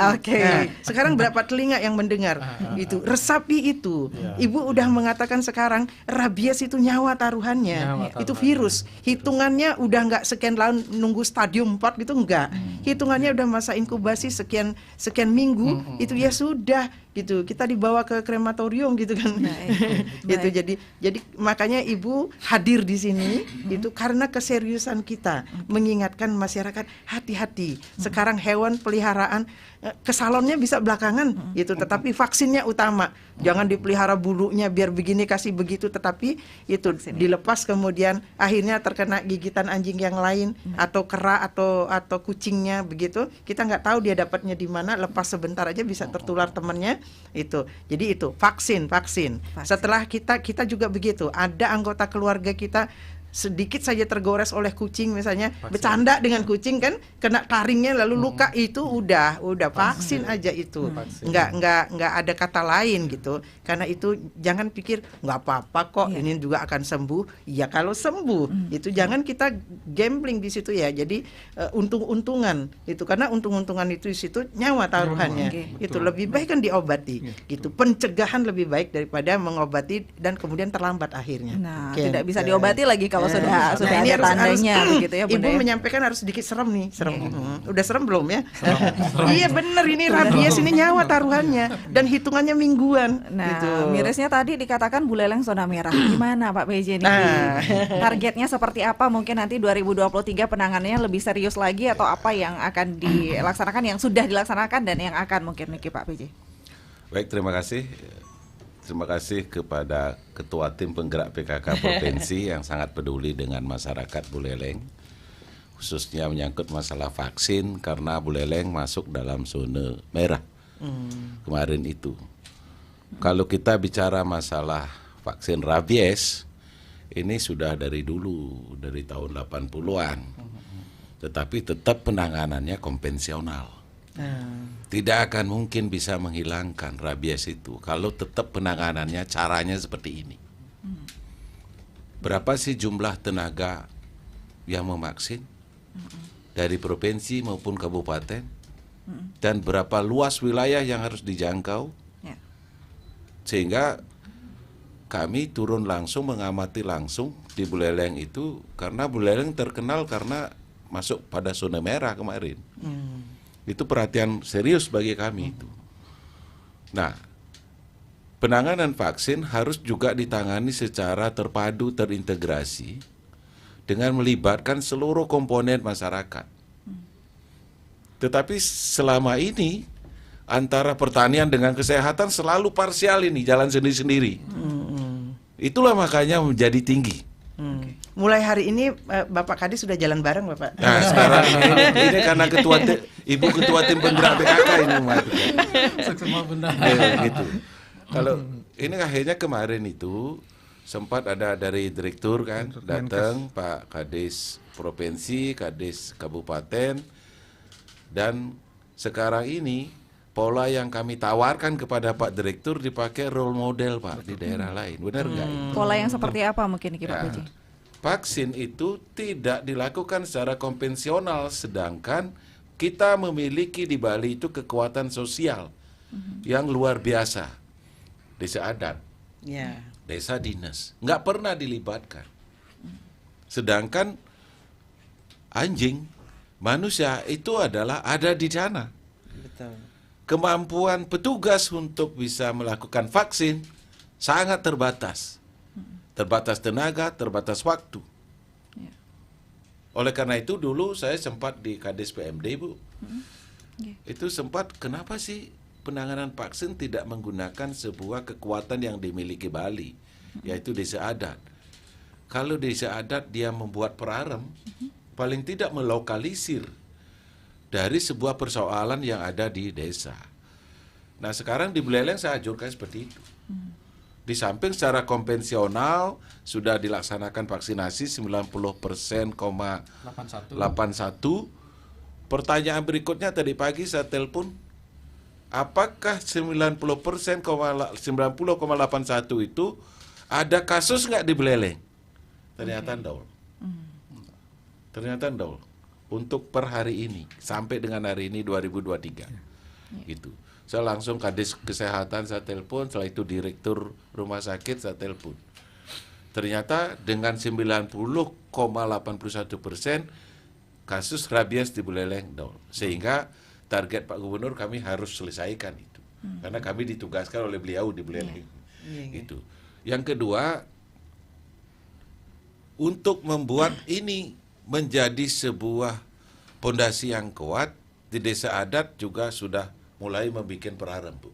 Sekarang berapa telinga yang mendengar itu, resapi itu. Ibu udah mengatakan sekarang rabies itu nyawa taruhannya. Itu virus. Hitungannya udah nggak sekian tahun nunggu stadium 4 gitu, enggak. Hitungannya udah masa inkubasi sekian minggu, itu ya sudah gitu. Kita dibawa ke krematorium gitu kan. Gitu. Jadi makanya Ibu hadir di sini itu karena keseriusan kita mengingatkan masyarakat hati-hati. Sekarang hewan peliharaan ke salonnya bisa belakangan gitu, tetapi vaksinnya utama. Jangan dipelihara bulunya biar begini kasih begitu, tetapi itu dilepas kemudian akhirnya terkena gigitan anjing yang lain atau kera atau kucingnya begitu. Kita nggak tahu dia dapatnya di mana, lepas sebentar aja bisa tertular temannya itu. Jadi itu vaksin. Setelah kita juga begitu. Ada anggota keluarga kita sedikit saja tergores oleh kucing misalnya, bercanda dengan kucing kan, kena taringnya lalu luka, itu udah vaksin aja itu. Nggak ada kata lain gitu. Karena itu jangan pikir nggak apa-apa kok, ini juga akan sembuh. Ya kalau sembuh itu jangan kita gambling di situ ya. Jadi untung-untungan itu, karena untung-untungan itu di situ nyawa taruhannya. Itu lebih baik kan diobati gitu. Pencegahan lebih baik daripada mengobati dan kemudian terlambat akhirnya. Nah, tidak bisa diobati lagi kalau sudah ada tandanya begitu ya Bunda. Ibu menyampaikan harus sedikit serem nih, udah serem belum ya? Iya bener, ini rabies ini nyawa taruhannya dan hitungannya mingguan. Nah, gitu. Mirisnya tadi dikatakan buleleng zona merah. Gimana Pak PJ nih? Targetnya seperti apa? Mungkin nanti 2023 penanganannya lebih serius lagi atau apa yang akan dilaksanakan, yang sudah dilaksanakan dan yang akan mungkin nih Pak PJ? Baik, terima kasih. Terima kasih kepada Ketua Tim Penggerak PKK Provinsi yang sangat peduli dengan masyarakat Buleleng, khususnya menyangkut masalah vaksin karena Buleleng masuk dalam zona merah kemarin itu. Kalau kita bicara masalah vaksin rabies, ini sudah dari dulu, dari tahun 80-an, tetapi tetap penanganannya konvensional. Tidak akan mungkin bisa menghilangkan rabies itu kalau tetap penanganannya caranya seperti ini. Berapa sih jumlah tenaga yang memaksin dari provinsi maupun kabupaten, dan berapa luas wilayah yang harus dijangkau, sehingga kami turun langsung mengamati langsung di Buleleng itu, karena Buleleng terkenal karena masuk pada zona merah kemarin. Itu perhatian serius bagi kami itu. Nah, penanganan vaksin harus juga ditangani secara terpadu, terintegrasi dengan melibatkan seluruh komponen masyarakat. Tetapi selama ini antara pertanian dengan kesehatan selalu parsial, ini jalan sendiri-sendiri. Itulah makanya menjadi tinggi. Mulai hari ini Bapak Kadis sudah jalan bareng Bapak. Nah sekarang ini karena Ibu Ketua Tim Penggerak PKK ini Semua benda. Gitu. Kalau ini akhirnya kemarin itu sempat ada dari direktur kan datang, Pak Kadis Provinsi, Kadis Kabupaten, dan sekarang ini pola yang kami tawarkan kepada Pak Direktur dipakai role model Pak di daerah lain, benar nggak? Pola yang seperti apa mungkin Pak PJ? Vaksin itu tidak dilakukan secara konvensional, sedangkan kita memiliki di Bali itu kekuatan sosial yang luar biasa. Desa adat, Ya. desa dinas, nggak pernah dilibatkan. Sedangkan anjing, manusia itu adalah ada di sana. Betul. Kemampuan petugas untuk bisa melakukan vaksin sangat terbatas. Terbatas tenaga, terbatas waktu. Oleh karena itu dulu saya sempat di Kades PMD, Bu. Itu sempat, kenapa sih penanganan vaksin tidak menggunakan sebuah kekuatan yang dimiliki Bali, yaitu desa adat. Kalau desa adat dia membuat perarem, paling tidak melokalisir dari sebuah persoalan yang ada di desa. Nah sekarang di Buleleng saya ajukan seperti itu. Di samping secara konvensional sudah dilaksanakan vaksinasi 90,81. Pertanyaan berikutnya tadi pagi saya telepon, apakah 90,81 itu ada kasus nggak di Buleleng? Ternyata nol. Ternyata nol. Untuk per hari ini, sampai dengan hari ini 2023. Gitu. Saya langsung Kades Kesehatan saya telepon, setelah itu Direktur Rumah Sakit saya telepon. Ternyata dengan 90,81% kasus rabies di Buleleng nol. Sehingga target Pak Gubernur kami harus selesaikan itu. Karena kami ditugaskan oleh beliau di Buleleng. Gitu. Yang kedua, untuk membuat ini menjadi sebuah pondasi yang kuat, di desa adat juga sudah mulai membuat perarem, Bu.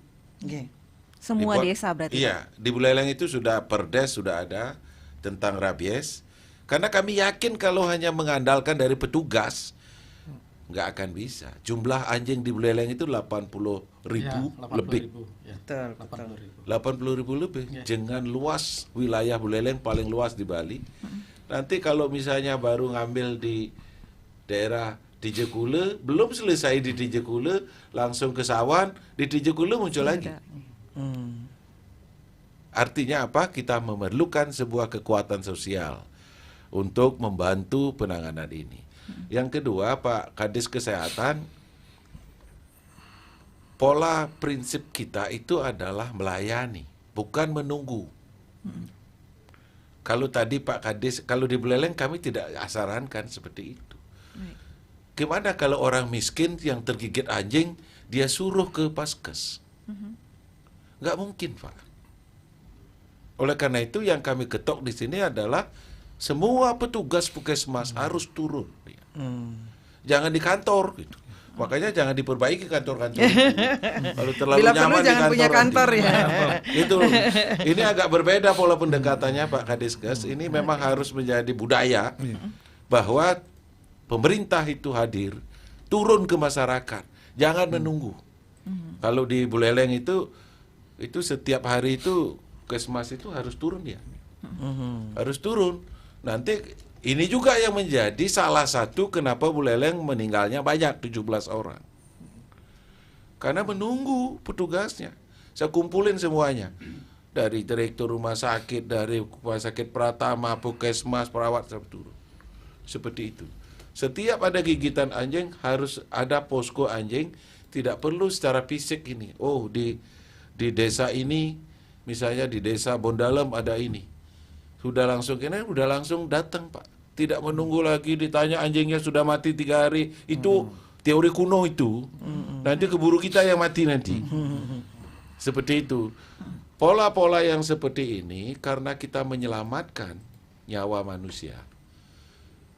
Semua desa berarti? Iya, di Buleleng itu sudah perdes sudah ada tentang rabies. Karena kami yakin kalau hanya mengandalkan dari petugas, nggak akan bisa. Jumlah anjing di Buleleng itu 80.000 lebih. 80.000 lebih. Dengan luas wilayah Buleleng paling luas di Bali. Nanti kalau misalnya baru ngambil di daerah Tijekule, belum selesai di Tijekule, langsung ke Sawan, di Tijekule muncul lagi. Artinya apa? Kita memerlukan sebuah kekuatan sosial untuk membantu penanganan ini. Yang kedua, Pak Kades Kesehatan, pola prinsip kita itu adalah melayani, bukan menunggu. Kalau tadi Pak Kades, kalau di Buleleng kami tidak sarankan seperti itu. Gimana kalau orang miskin yang tergigit anjing, dia suruh ke Paskes? Nggak mungkin, Pak. Oleh karena itu yang kami ketok di sini adalah semua petugas puskesmas harus turun. Jangan di kantor gitu. Makanya jangan diperbaiki kantor-kantor. Kalau terlalu Bila nyaman perlu jangan punya kantor ya. Itu. Ini agak berbeda pola pendekatannya Pak Kadiskes. Ini memang harus menjadi budaya bahwa pemerintah itu hadir, turun ke masyarakat, jangan menunggu. Kalau di Buleleng itu setiap hari itu Kesmas itu harus turun ya. Harus turun. Nanti ini juga yang menjadi salah satu kenapa Buleleng meninggalnya banyak, 17 orang. Karena menunggu petugasnya. Saya kumpulin semuanya. Dari direktur rumah sakit, dari rumah sakit Pratama, Puskesmas, perawat, saya turun. Seperti itu. Setiap ada gigitan anjing harus ada posko anjing, tidak perlu secara fisik ini. Oh, di desa ini, misalnya di desa Bondalem ada ini. Sudah langsung datang, Pak. Tidak menunggu lagi ditanya anjingnya sudah mati 3 hari. Itu teori kuno itu. Nanti keburu kita yang mati nanti. Seperti itu. Pola-pola yang seperti ini karena kita menyelamatkan nyawa manusia.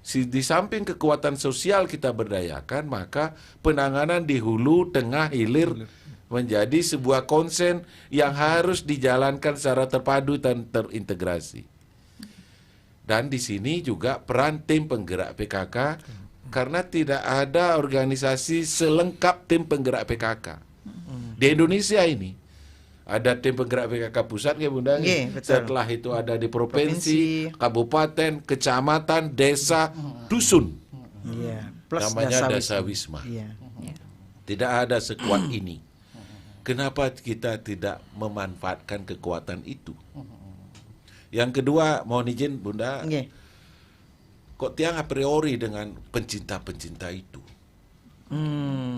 Di samping kekuatan sosial kita berdayakan, maka penanganan di hulu, tengah, hilir menjadi sebuah konsen yang harus dijalankan secara terpadu dan terintegrasi. Dan di sini juga peran tim penggerak PKK, karena tidak ada organisasi selengkap tim penggerak PKK. Di Indonesia ini ada tim penggerak PKK pusat ya Bunda. Setelah itu ada di provinsi, kabupaten, kecamatan, desa, dusun. Plus namanya Dasa Wisma. Tidak ada sekuat ini. Kenapa kita tidak memanfaatkan kekuatan itu? Yang kedua, mohon izin Bunda, kok tiang a priori dengan pencinta-pencinta itu.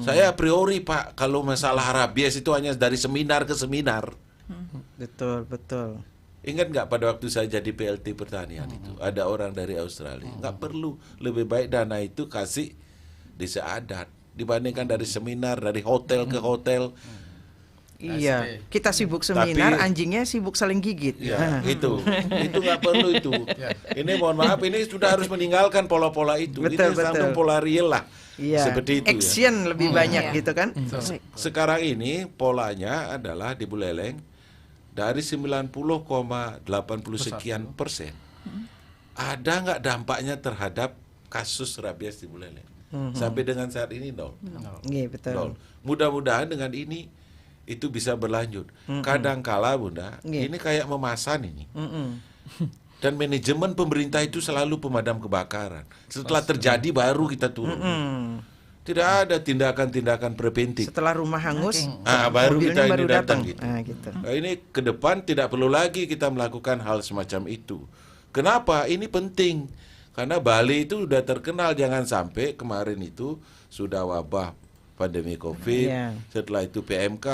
Saya a priori Pak, kalau masalah rabies itu hanya dari seminar ke seminar. Betul, betul. Ingat nggak pada waktu saya jadi PLT pertanian itu ada orang dari Australia, nggak perlu, lebih baik dana itu kasih desa adat dibandingkan dari seminar, dari hotel ke hotel. Iya, kita sibuk seminar, Tapi- anjingnya sibuk saling gigit. Ya, itu nggak perlu itu. Ini mohon maaf, ini sudah harus meninggalkan pola-pola itu. Betul, Ini sampai betul. pola real lah. Iya. Seperti itu Action ya. lebih banyak gitu kan. Sekarang ini polanya adalah di Buleleng dari 90,80 sekian persen. Ada nggak dampaknya terhadap kasus rabies di Buleleng? Sampai dengan saat ini nol. Iya, betul. Nol. Mudah-mudahan dengan ini itu bisa berlanjut. Kadangkala Bunda, Iya. ini kayak memasan ini. Mm-mm. Dan manajemen pemerintah itu selalu pemadam kebakaran. Setelah terjadi baru kita turun. Tidak ada tindakan-tindakan preventif. Setelah rumah hangus, Baru mobilnya kita baru ini datang datang. gitu. Gitu. Nah, ini ke depan tidak perlu lagi kita melakukan hal semacam itu. Kenapa? Ini penting. Karena Bali itu sudah terkenal, jangan sampai kemarin itu sudah wabah pandemi COVID, Iya. setelah itu PMK.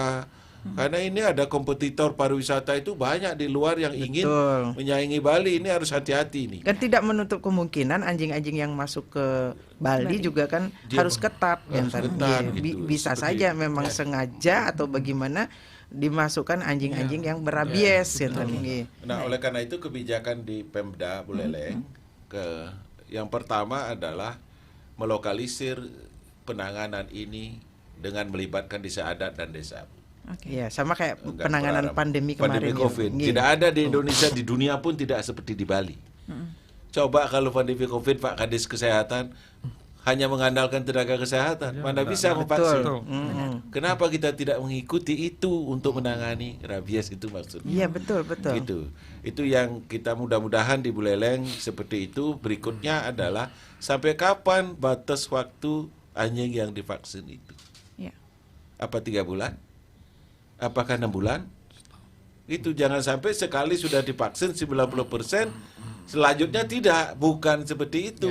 Karena ini ada kompetitor pariwisata itu banyak di luar yang ingin Betul. menyaingi Bali, ini harus hati-hati nih. Kan tidak menutup kemungkinan anjing-anjing yang masuk ke Bali juga kan harus ketat. harus kan? ketat, Iya, gitu. bisa Seperti saja itu. memang sengaja atau bagaimana dimasukkan anjing-anjing yang berabies. Kan? Iya. Nah, oleh karena itu kebijakan di Pemda Buleleng yang pertama adalah melokalisir penanganan ini dengan melibatkan desa adat dan desa. Iya, sama kayak Enggak penanganan berharap. pandemi kemarin. Pandemi ya. COVID. Iya. Tidak ada di Indonesia, di dunia pun tidak seperti di Bali. Coba kalau pandemi COVID Pak Kadis Kesehatan hanya mengandalkan tenaga kesehatan, mana bisa memvaksin. Betul. Kenapa kita tidak mengikuti itu untuk menangani rabies itu maksudnya? Iya, betul, betul. Gitu. Itu yang kita mudah-mudahan di Buleleng seperti itu. Berikutnya adalah sampai kapan batas waktu anjing yang divaksin itu? Ya. Apa 3 bulan? Apakah 6 bulan? Itu jangan sampai sekali sudah divaksin 90%, selanjutnya tidak, bukan seperti itu.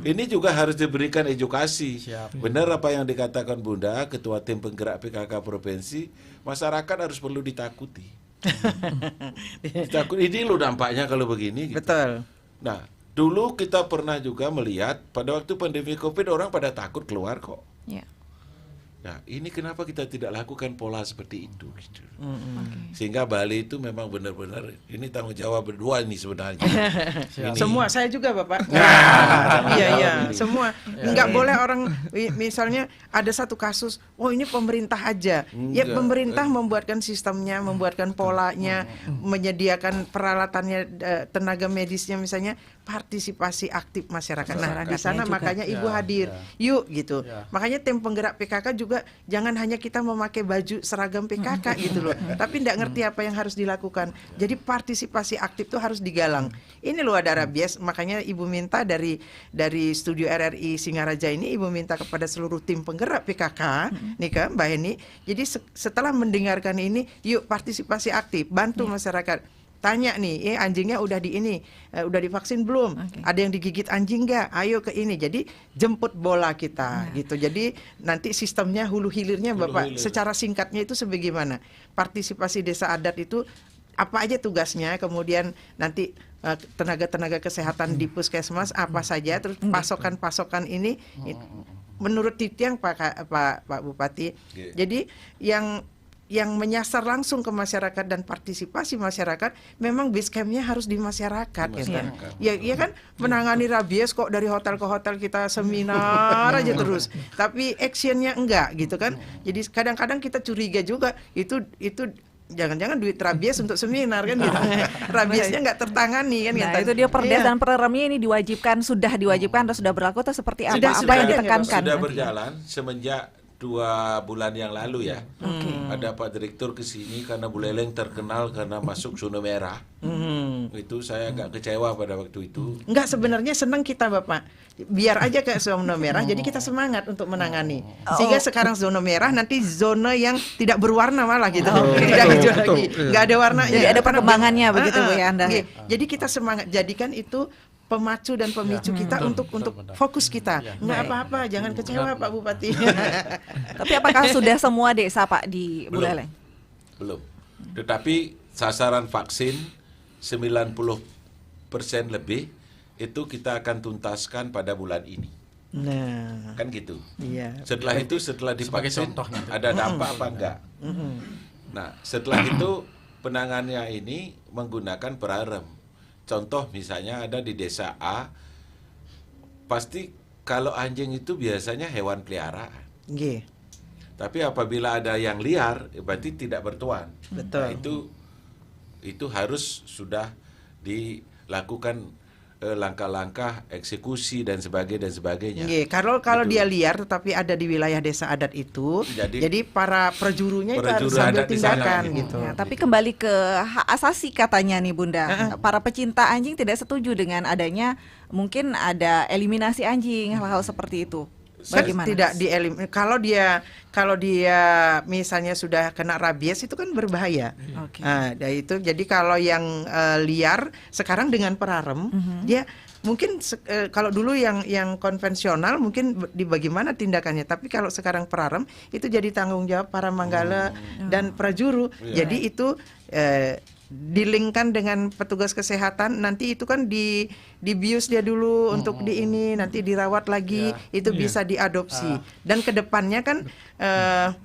Ini juga harus diberikan edukasi. Benar apa yang dikatakan Bunda, Ketua Tim Penggerak PKK Provinsi, masyarakat harus perlu ditakuti. Takut ini loh dampaknya kalau begini. Gitu. Betul. Nah, dulu kita pernah juga melihat pada waktu pandemi COVID orang pada takut keluar kok. Ya. Nah, ini kenapa kita tidak lakukan pola seperti itu gitu. Sehingga Bali itu memang benar-benar ini tanggung jawab berdua ini sebenarnya. Ini- Semua saya juga Bapak. tanggung Iya, jawab iya, ini. semua. Enggak boleh orang misalnya ada satu kasus, oh ini pemerintah aja. Ya Enggak. pemerintah membuatkan sistemnya, membuatkan polanya, menyediakan peralatannya, tenaga medisnya misalnya, partisipasi aktif masyarakat. Nah, di sana juga. makanya Ibu hadir. Yuk gitu. Makanya tim penggerak PKK juga jangan hanya kita memakai baju seragam PKK gitu loh, tapi tidak ngerti apa yang harus dilakukan. Jadi partisipasi aktif itu harus digalang. Ini loh ada rabies, makanya Ibu minta dari studio RRI Singaraja ini, Ibu minta kepada seluruh tim penggerak PKK, nih kan Mbak Heni. Jadi setelah mendengarkan ini, yuk partisipasi aktif, bantu masyarakat. Tanya nih, anjingnya udah udah divaksin belum? Ada yang digigit anjing nggak? Ayo ke ini. Jadi jemput bola kita gitu. Jadi nanti sistemnya hulu hilirnya Bapak, secara singkatnya itu sebagaimana? Partisipasi desa adat itu apa aja tugasnya, kemudian nanti tenaga-tenaga kesehatan di puskesmas apa saja, terus pasokan-pasokan ini menurut Titiang Pak Bupati. Jadi yang menyasar langsung ke masyarakat dan partisipasi masyarakat, memang base camp-nya harus di masyarakat. Ya kan menangani rabies kok dari hotel ke hotel kita seminar aja terus, tapi actionnya enggak gitu kan. Jadi kadang-kadang kita curiga juga itu jangan-jangan duit rabies untuk seminar kan gitu. Rabiesnya nggak tertangani kan. Nah, itu dia perdes dan perremnya ini sudah diwajibkan atau sudah berlaku atau seperti apa? Sudah Apa yang ada, ditekankan? Sudah nanti? berjalan semenjak 2 bulan yang lalu ya. Ada Pak Direktur ke sini karena Buleleng terkenal karena masuk zona merah. Itu saya agak kecewa pada waktu itu. Enggak, sebenarnya senang kita Bapak. Biar aja ke zona merah, jadi kita semangat untuk menangani. Sehingga sekarang zona merah, nanti zona yang tidak berwarna malah gitu. Tidak hijau lagi, enggak ada warnanya. Jadi ada perkembangannya begitu Bu ya Anda. Jadi kita semangat, jadikan itu pemacu dan pemicu kita untuk fokus kita. Nggak apa-apa, jangan kecewa Pak Bupati. Tapi apakah sudah semua desa Pak di Buleleng? Belum. Tetapi sasaran vaksin 90% lebih itu kita akan tuntaskan pada bulan ini. Nah, kan gitu. Iya. Setelah itu, setelah divaksin ada dampak apa enggak? Nah, setelah itu penanganannya ini menggunakan perarem. Contoh misalnya ada di desa A, pasti kalau anjing itu biasanya hewan peliharaan. Nggih. Tapi apabila ada yang liar, berarti tidak bertuan. Betul. Nah, itu harus sudah dilakukan langkah-langkah eksekusi dan sebagainya. Nggih, kalau dia liar tetapi ada di wilayah desa adat itu, jadi para perjurunya itu harus ambil tindakan gitu. Ya, tapi kembali ke hak asasi katanya nih Bunda, para pecinta anjing tidak setuju dengan adanya mungkin ada eliminasi anjing, hal-hal seperti itu. Bagaimana? Tidak kalau dia misalnya sudah kena rabies itu kan berbahaya. Nah, itu jadi kalau yang liar sekarang dengan perarem dia mungkin kalau dulu yang konvensional mungkin di bagaimana tindakannya, tapi kalau sekarang perarem itu jadi tanggung jawab para manggala dan prajuru. Jadi itu dilingkan dengan petugas kesehatan, nanti itu kan dibius dia dulu untuk di ini, nanti dirawat lagi, itu bisa diadopsi. Dan kedepannya kan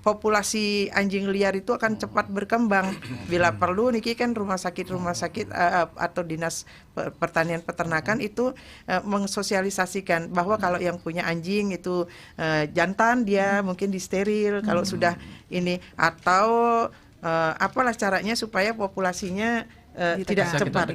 populasi anjing liar itu akan cepat berkembang. Bila perlu niki kan rumah sakit atau dinas pertanian peternakan itu mensosialisasikan bahwa kalau yang punya anjing itu jantan dia mungkin disteril kalau sudah ini, atau apalah caranya supaya populasinya tidak cepat.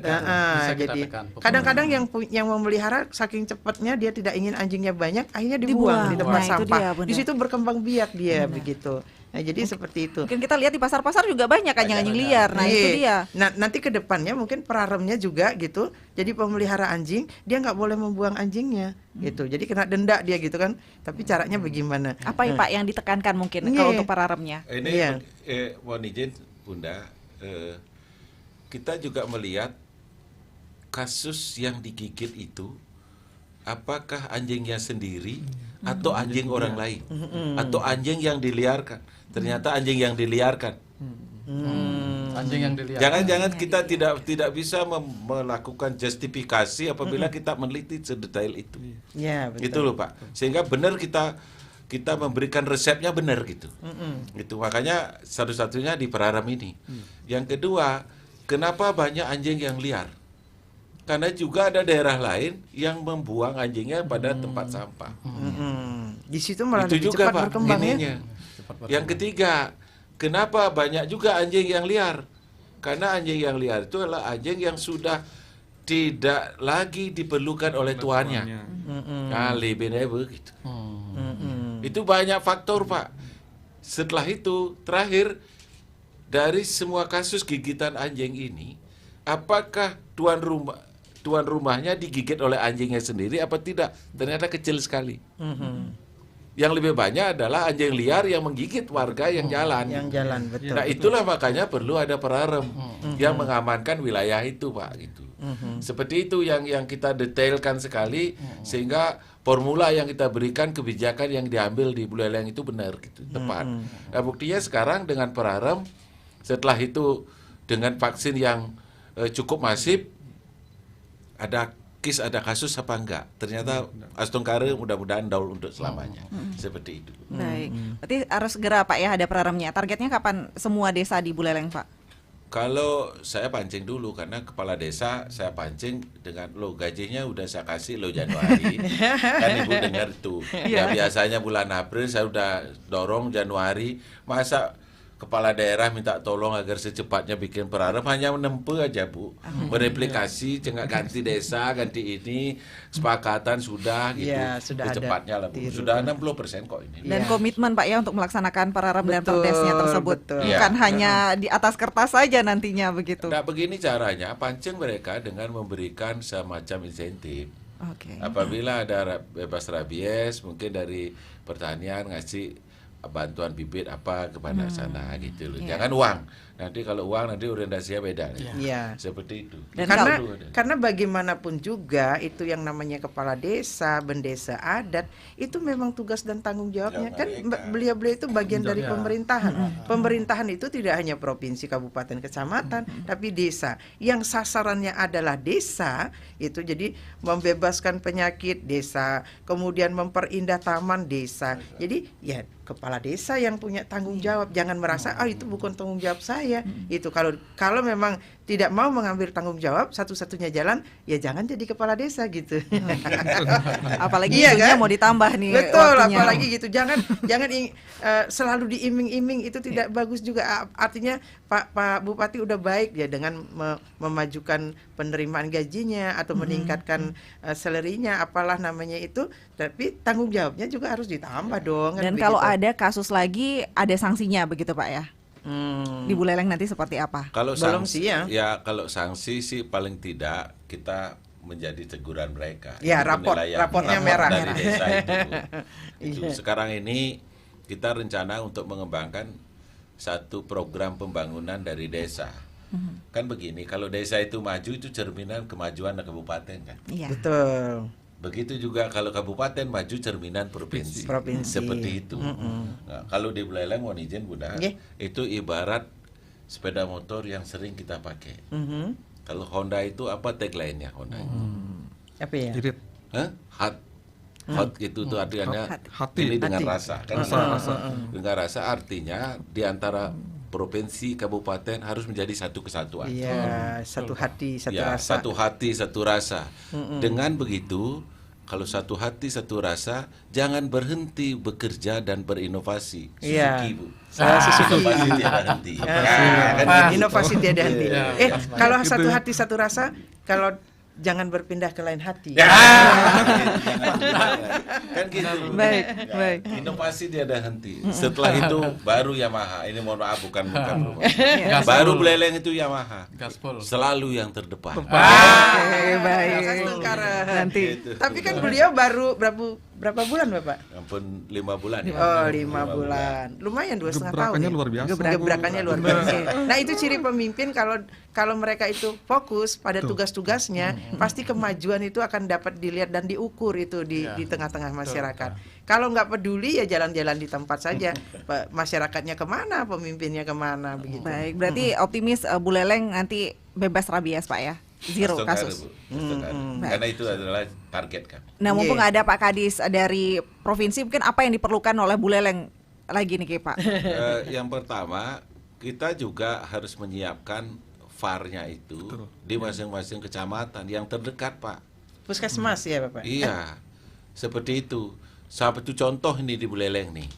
Jadi kadang-kadang yang memelihara saking cepatnya dia tidak ingin anjingnya banyak, akhirnya dibuang di tempat sampah. Di situ berkembang biak dia begitu. Nah, jadi seperti itu. Mungkin kita lihat di pasar-pasar juga banyak anjing-anjing liar. Nah, itu dia. Nah, nanti ke depannya mungkin peraremnya juga gitu. Jadi pemelihara anjing dia nggak boleh membuang anjingnya gitu. Jadi kena denda dia gitu kan. Tapi caranya bagaimana? Apa Pak yang ditekankan mungkin kalau untuk peraremnya? Ini mohon izin Bunda, kita juga melihat kasus yang digigit itu apakah anjingnya sendiri atau anjing orang lain atau anjing yang diliarkan. Ternyata anjing yang diliarkan. Anjing yang diliarkan. Jangan-jangan kita tidak bisa melakukan justifikasi apabila kita meneliti sedetail itu. Ya, betul. Gitu loh Pak. Sehingga benar kita memberikan resepnya benar gitu. Gitu. Makanya satu-satunya di perarem ini. Yang kedua, kenapa banyak anjing yang liar? Karena juga ada daerah lain yang membuang anjingnya pada tempat sampah. Di situ malah itu lebih juga cepat Pak berkembang ininya. Yang ketiga, kenapa banyak juga anjing yang liar? Karena anjing yang liar itu adalah anjing yang sudah tidak lagi diperlukan oleh tuannya. Lebih begitu. Itu banyak faktor Pak. Setelah itu terakhir dari semua kasus gigitan anjing ini, apakah tuan rumahnya digigit oleh anjingnya sendiri apa tidak? Ternyata kecil sekali. Yang lebih banyak adalah anjing liar yang menggigit warga yang jalan. Yang jalan, betul. Nah, itulah makanya perlu ada perarem yang mengamankan wilayah itu, Pak, gitu. Seperti itu yang kita detailkan sekali sehingga formula yang kita berikan, kebijakan yang diambil di Buleleng itu benar gitu, tepat. Nah, buktinya sekarang dengan perarem, setelah itu dengan vaksin yang cukup masif, ada kasus apa enggak? Ternyata Aston Kare mudah-mudahan daul untuk selamanya. Seperti itu. Baik. Berarti harus segera Pak ya ada peraremnya. Targetnya kapan semua desa di Buleleng Pak? Kalau saya pancing dulu karena kepala desa saya pancing dengan gajinya udah saya kasih Januari. Kan Ibu dengar itu. Ya biasanya bulan April saya udah dorong Januari. Masa kepala daerah minta tolong agar secepatnya bikin perarem, hanya menempuh aja Bu, mereplikasi, ganti desa, ganti ini, sepakatan sudah gitu, secepatnya lah Bu. Sudah 60% kok ini. Dan komitmen Pak ya untuk melaksanakan perarem dan perdesnya tersebut, bukan hanya di atas kertas saja nantinya begitu. Nah begini caranya, pancing mereka dengan memberikan semacam insentif. Apabila ada bebas rabies, mungkin dari pertanian ngasih bantuan bibit apa kepada sana gitu loh. Jangan uang. Nanti kalau uang nanti orientasinya beda. Iya. Seperti itu. Dan karena bagaimanapun juga itu yang namanya kepala desa, bendesa adat itu memang tugas dan tanggung jawabnya kan beliau-beliau itu bagian dari pemerintahan. Pemerintahan itu tidak hanya provinsi, kabupaten, kecamatan, tapi desa. Yang sasarannya adalah desa itu, jadi membebaskan penyakit desa, kemudian memperindah taman desa. Jadi ya kepala desa yang punya tanggung jawab. Jangan merasa itu bukan tanggung jawab saya. Itu kalau memang tidak mau mengambil tanggung jawab, satu-satunya jalan ya jangan jadi kepala desa gitu. Apalagi isunya mau ditambah nih. Betul, waktunya. apalagi gitu. Jangan selalu diiming-iming, itu tidak bagus juga. Artinya Pak Bupati udah baik ya dengan memajukan penerimaan gajinya atau meningkatkan salary-nya, apalah namanya itu, tapi tanggung jawabnya juga harus ditambah dong. Dan kan kalau begitu. ada kasus lagi ada sanksinya begitu Pak ya? Di Buleleng nanti seperti apa? Kalau Belum sanksi, sih ya. kalau sanksi sih paling tidak kita menjadi teguran mereka. Ya, Itu penilaian raportnya merah. dari desa itu. Sekarang ini kita rencana untuk mengembangkan satu program pembangunan dari desa. Kan begini, kalau desa itu maju itu cerminan kemajuan kabupaten kan. Iya. Betul. Begitu juga kalau kabupaten maju cerminan provinsi. Seperti itu. Nah, kalau di Buleleng mohon izin Bunda, itu ibarat sepeda motor yang sering kita pakai. Kalau Honda itu apa tagline-nya Honda? Apa ya? Irit. Hot itu tuh artinya hati. ini dengan rasa kan. Rasa. Dengan rasa artinya di antara provinsi kabupaten harus menjadi satu kesatuan. Iya, satu hati, satu rasa. Satu hati, satu rasa. Dengan begitu, kalau satu hati, satu rasa, jangan berhenti bekerja dan berinovasi. Suzuki, Bu. Inovasi tiada henti. Inovasi tiada henti. Kalau satu hati, satu rasa, kalau jangan berpindah ke lain hati. Kan gitu. Baik. Inovasi tiada henti. Setelah itu baru Yamaha. Ini mohon maaf bukan baru Buleleng itu Yamaha. Gaspol. Selalu yang terdepan. Baik. Nanti. Tapi kan beliau baru berapa bulan Bapak? Ampun 5 bulan. Oh 5 bulan. Lumayan 2,5 tahun. Gebrakannya luar biasa. Gebrakannya luar biasa. Nah itu ciri pemimpin, kalau mereka itu fokus pada tugas-tugasnya, pasti kemajuan itu akan dapat dilihat dan diukur itu di tengah-tengah masyarakat. Kalau nggak peduli ya jalan-jalan di tempat saja. Masyarakatnya kemana, pemimpinnya kemana begitu. Baik, berarti optimis Buleleng nanti bebas rabies Pak ya? Zero kasus. Karena itu adalah target kan. Nah mumpung ada Pak Kadis dari provinsi, mungkin apa yang diperlukan oleh Buleleng lagi nih Pak? Yang pertama kita juga harus menyiapkan VAR-nya itu di masing-masing kecamatan yang terdekat Pak. Puskesmas ya Bapak? Iya, seperti itu. Satu contoh ini di Buleleng nih.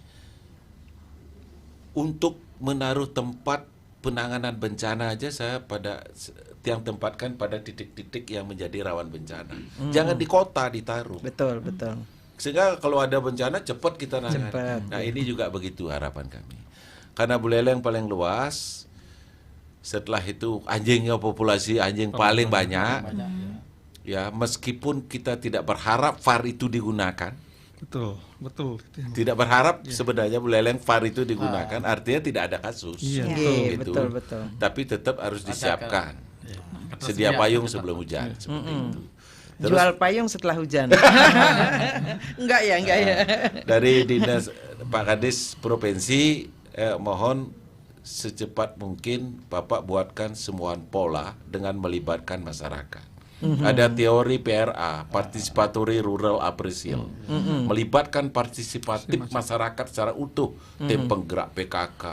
Untuk menaruh tempat penanganan bencana aja saya yang tempatkan pada titik-titik yang menjadi rawan bencana. Jangan di kota ditaruh. Betul. Sehingga kalau ada bencana cepat kita nangani. Nah ini juga begitu harapan kami. Karena Buleleng paling luas, setelah itu anjingnya populasi anjing paling banyak. Ya meskipun kita tidak berharap VAR itu digunakan. Betul. Tidak berharap sebenarnya Buleleng VAR itu digunakan, artinya tidak ada kasus. Betul. Tapi tetap harus disiapkan. Sedia payung sebelum hujan seperti itu. Terus, jual payung setelah hujan. Enggak ya. Dari Dinas Pak Kadis Provinsi mohon secepat mungkin Bapak buatkan semua pola dengan melibatkan masyarakat. Ada teori PRA, Participatory Rural Appraisal, melibatkan partisipatif masyarakat secara utuh, tim penggerak PKK,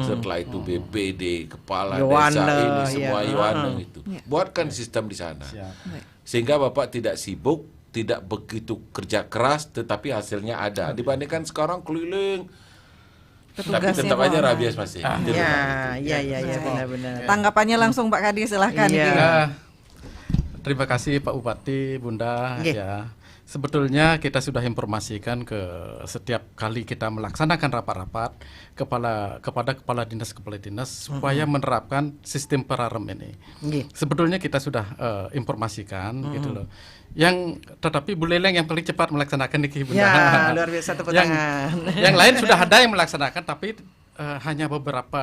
setelah itu BPD, kepala desa ini semua Yohana itu, buatkan sistem di sana, sehingga Bapak tidak sibuk, tidak begitu kerja keras, tetapi hasilnya ada. Dibandingkan sekarang keliling, tapi tetap aja rabies masih. Iya, benar-benar. Tanggapannya langsung Pak Kadis, silahkan. Terima kasih Pak Bupati, Bunda. Ya, Sebetulnya kita sudah informasikan ke setiap kali kita melaksanakan rapat-rapat kepada kepala dinas supaya menerapkan sistem perarem ini. Sebetulnya kita sudah informasikan gitu loh. Tetapi Bu Leleng yang paling cepat melaksanakan nih Bunda. Ya, luar biasa, tepuk tangan. Yang lain sudah ada yang melaksanakan, tapi hanya beberapa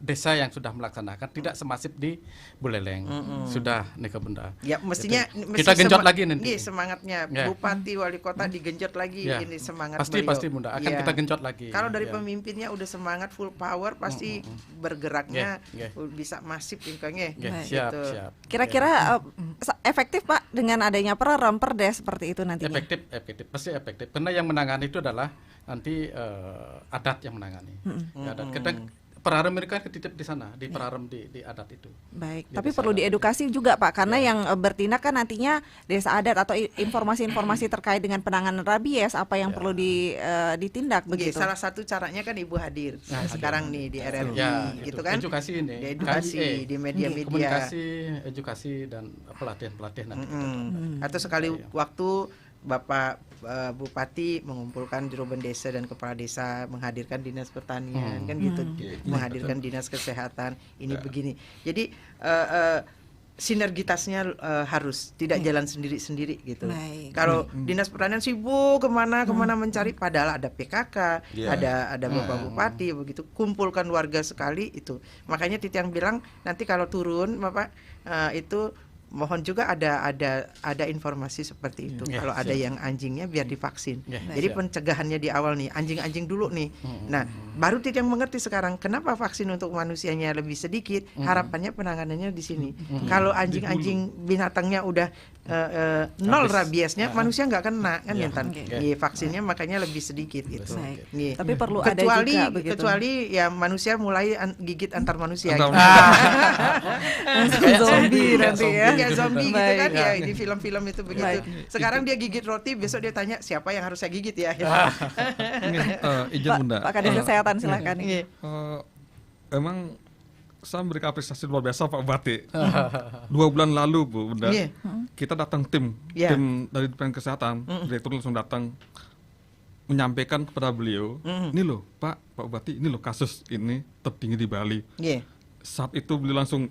desa yang sudah melaksanakan, tidak semasif di Buleleng. Sudah nih Bunda. Ya, mestinya kita genjot lagi nanti. Semangatnya Bupati, Wali Kota digenjot lagi ini semangat pasti, beliau. Pasti Bunda, akan kita genjot lagi. Kalau dari pemimpinnya udah semangat full power, pasti bergeraknya bisa masif tingkangnya. Siap. Kira-kira efektif Pak dengan adanya perarem perdes seperti itu nantinya? Efektif, pasti efektif. Karena yang menangani itu adalah nanti adat yang menangani. Adat. Kadang perarem mereka ketitip di sana, di perarem di adat itu. Baik, tapi perlu diedukasi juga Pak, karena yang bertindak kan nantinya desa adat atau informasi-informasi terkait dengan penanganan rabies, apa yang perlu ditindak begitu. Salah satu caranya kan Ibu hadir sekarang nih di RRI gitu kan. Edukasi ini. Edukasi di media-media. Komunikasi, edukasi dan pelatihan nanti. Atau sekali waktu Bapak Bupati mengumpulkan jurubin desa dan kepala desa, menghadirkan dinas pertanian kan gitu, menghadirkan dinas kesehatan. Ini begini. Jadi sinergitasnya harus tidak jalan sendiri-sendiri gitu. Kalau dinas pertanian sibuk kemana mencari, padahal ada PKK, ada Bapak Bupati begitu, kumpulkan warga sekali itu. Makanya Titiang bilang nanti kalau turun Bapak itu mohon juga ada informasi seperti itu. Kalau ada yang anjingnya biar divaksin. Jadi pencegahannya di awal nih, anjing-anjing dulu nih. Nah, baru Titiang mengerti sekarang kenapa vaksin untuk manusianya lebih sedikit. Harapannya penanganannya di sini. Kalau anjing-anjing binatangnya udah nol rabiesnya, manusia nggak kena kan vaksinnya makanya lebih sedikit gitu. Tapi perlu ada juga begitu. Kecuali ya manusia mulai gigit antar manusia. Zombie nanti ya. Kayak zombie gitu kan ya, di film-film itu begitu. Sekarang dia gigit roti, besok dia tanya siapa yang harus saya gigit ya. Izin Bunda. Pak Kadis Kesehatan silakan. Emang saya memberikan apresiasi luar biasa Pak Bupati. 2 bulan lalu Bu Bunda, kita datang tim dari Departemen Kesehatan, direktur langsung datang menyampaikan kepada beliau, ini loh Pak Bupati, ini loh kasus ini tertinggi di Bali. Saat itu beliau langsung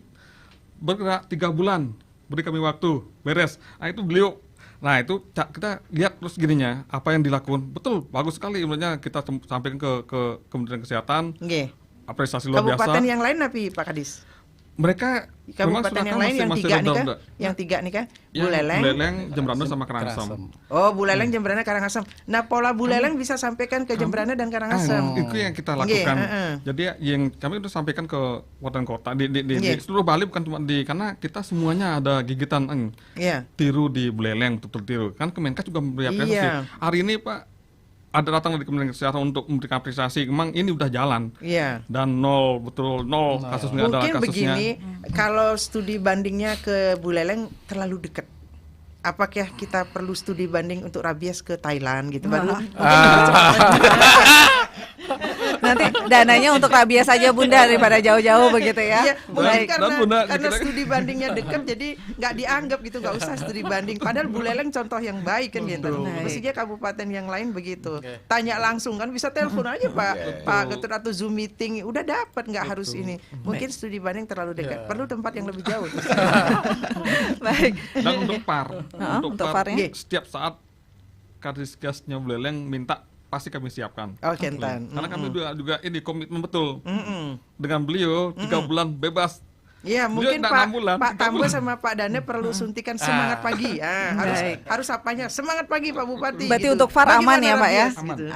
bergerak 3 bulan, beri kami waktu, beres. Nah itu beliau, itu kita lihat terus gininya, apa yang dilakukan, betul, bagus sekali. Sebenarnya kita sampaikan ke Kementerian Kesehatan, apresiasi luar biasa. Kabupaten yang lain apa Pak Kadis? Mereka kabupaten yang lain yang 3 nih kah? Yang 3 nih kah? Buleleng, Jembrana sama Karangasem. Oh, Buleleng, Jembrana, Karangasem. Nah, pola Buleleng bisa sampaikan ke Jembrana dan Karangasem. Itu yang kita lakukan. Jadi yang kami udah sampaikan ke kabupaten kota di seluruh Bali, bukan cuma karena kita semuanya ada gigitan tiru di Buleleng, betul tiru. Kan Kemenkes juga memberi apresiasi. Hari ini Pak ada datang dari Kementerian Kesehatan untuk memberikan apresiasi. Memang ini udah jalan. Dan nol kasusnya ada kasusnya. Mungkin begini, kalau studi bandingnya ke Buleleng terlalu dekat. Apakah kita perlu studi banding untuk rabies ke Thailand gitu baru? Nanti dananya untuk rabies saja Bunda daripada jauh-jauh begitu ya. Iya, mungkin karena studi bandingnya dekat jadi nggak dianggap gitu, nggak usah studi banding. Padahal Buleleng contoh yang baik kan gitu. Mestinya kabupaten yang lain begitu. Tanya langsung kan, bisa telepon aja Pak Ketua atau Zoom meeting, udah dapat, nggak harus ini. Mungkin studi banding terlalu dekat, perlu tempat yang lebih jauh. Baik. Dan untuk untuk PAR setiap saat Kadisgasnya Buleleng minta, pasti kami siapkan. Karena kami juga ini komitmen betul dengan beliau 3 bulan bebas. Iya, mungkin Pak Tambo sama Pak Dane perlu suntikan semangat pagi. Harus apanya? Semangat pagi Pak Bupati. Berarti gitu. untuk PAR aman ya Pak ya?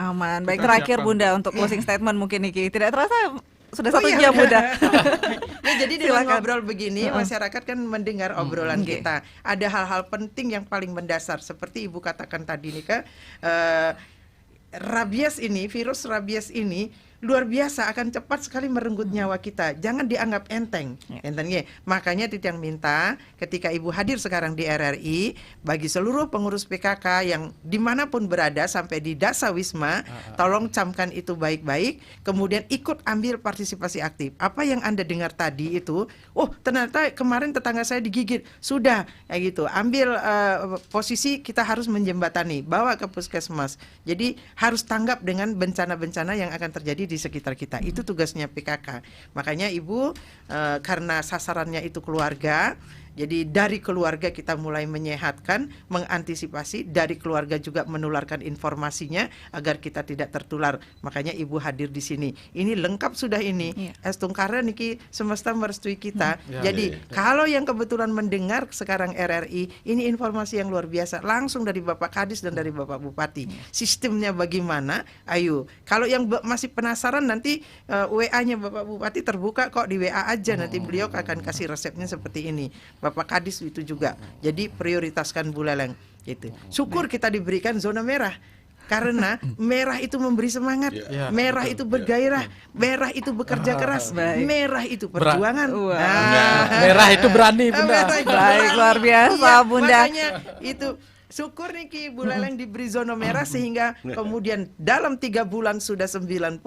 Aman. Baik, terakhir Bunda untuk closing statement mungkin Niki. Tidak terasa sudah 1 jam Bunda. Jadi dengan ngobrol begini, masyarakat kan mendengar obrolan kita. Ada hal-hal penting yang paling mendasar seperti Ibu katakan tadi nih Kak. Rabies ini, virus rabies ini luar biasa, akan cepat sekali merenggut nyawa kita. Jangan dianggap enteng. Entengnya. Makanya Titiang minta ketika Ibu hadir sekarang di RRI, bagi seluruh pengurus PKK yang dimanapun berada sampai di Dasa Wisma, tolong camkan itu baik-baik, kemudian ikut ambil partisipasi aktif. Apa yang Anda dengar tadi itu, oh ternyata kemarin tetangga saya digigit, sudah kayak gitu. Ambil posisi kita harus menjembatani, bawa ke puskesmas. Jadi harus tanggap dengan bencana-bencana yang akan terjadi di sekitar kita. Itu tugasnya PKK. Makanya Ibu karena sasarannya itu keluarga, jadi dari keluarga kita mulai menyehatkan, mengantisipasi, dari keluarga juga menularkan informasinya agar kita tidak tertular. Makanya Ibu hadir di sini. Ini lengkap sudah ini. Estungkara niki semesta merestui kita. Jadi kalau yang kebetulan mendengar sekarang RRI, ini informasi yang luar biasa langsung dari Bapak Kadis dan dari Bapak Bupati. Sistemnya bagaimana? Ayo. Kalau yang masih penasaran nanti WA-nya Bapak Bupati terbuka kok, di WA aja, nanti beliau akan kasih resepnya seperti ini. Bapak Kadis itu juga. Jadi prioritaskan Buleleng gitu. Syukur kita diberikan zona merah. Karena merah itu memberi semangat, merah itu bergairah, merah itu bekerja keras, merah itu perjuangan. Merah itu berani, Bunda. Baik, luar biasa, Bunda. Makanya itu syukur nih Ki Buleleng diberi zona merah sehingga kemudian dalam 3 bulan sudah 90,81%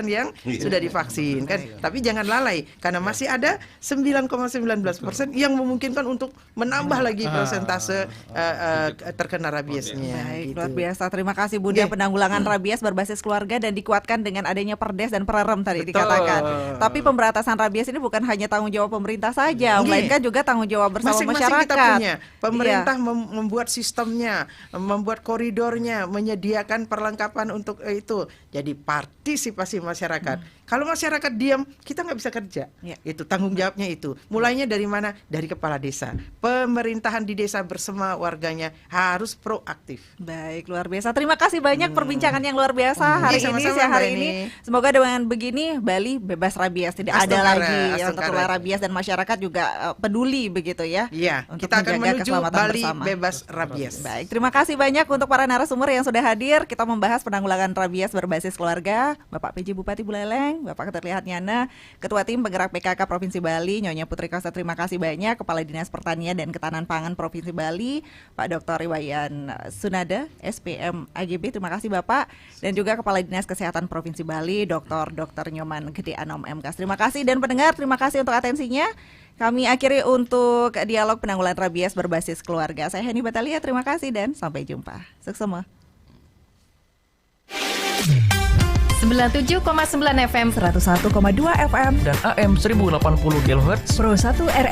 yang sudah divaksin kan. Tapi jangan lalai karena masih ada 9,19% yang memungkinkan untuk menambah lagi persentase terkena rabiesnya. Baik, gitu. luar biasa. Terima kasih Bunda. Penanggulangan rabies berbasis keluarga dan dikuatkan dengan adanya Perdes dan Pererem tadi dikatakan. Tapi pemberantasan rabies ini bukan hanya tanggung jawab pemerintah saja, melainkan juga tanggung jawab bersama masing-masing masyarakat. kita punya. Pemerintah membuat sistemnya, membuat koridornya, menyediakan perlengkapan untuk itu. Jadi partisipasi masyarakat. Kalau masyarakat diam, kita nggak bisa kerja. Itu tanggung jawabnya itu. Mulainya dari mana? Dari kepala desa. Pemerintahan di desa bersama warganya harus proaktif. Baik, luar biasa. Terima kasih banyak perbincangan yang luar biasa hari ini, sama-sama, siang hari Mbak ini. Eni. Semoga dengan begini Bali bebas rabies, tidak ada lagi yang tertular rabies dan masyarakat juga peduli begitu ya. Iya, untuk kita akan menjaga menuju keselamatan Bali bersama. bebas rabies. Baik, terima kasih banyak untuk para narasumber yang sudah hadir. Kita membahas penanggulangan rabies berbasis keluarga. Bapak PJ Bupati Buleleng, Bapak Keterlihat Nyana, Ketua Tim Penggerak PKK Provinsi Bali, Nyonya Putri Kosta, terima kasih banyak. Kepala Dinas Pertanian dan Ketahanan Pangan Provinsi Bali, Pak Dr. Iwayan Sunada, SPM AGB, terima kasih Bapak. Dan juga Kepala Dinas Kesehatan Provinsi Bali, Dr. Nyoman Gede Anom MKes. Terima kasih dan pendengar, terima kasih untuk atensinya. Kami akhiri untuk dialog penanggulangan rabies berbasis keluarga. Saya Heni Batalia, terima kasih dan sampai jumpa. Sukses semua. 97,9 FM, 101,2 FM, dan AM 1080 kHz Pro 1 RRI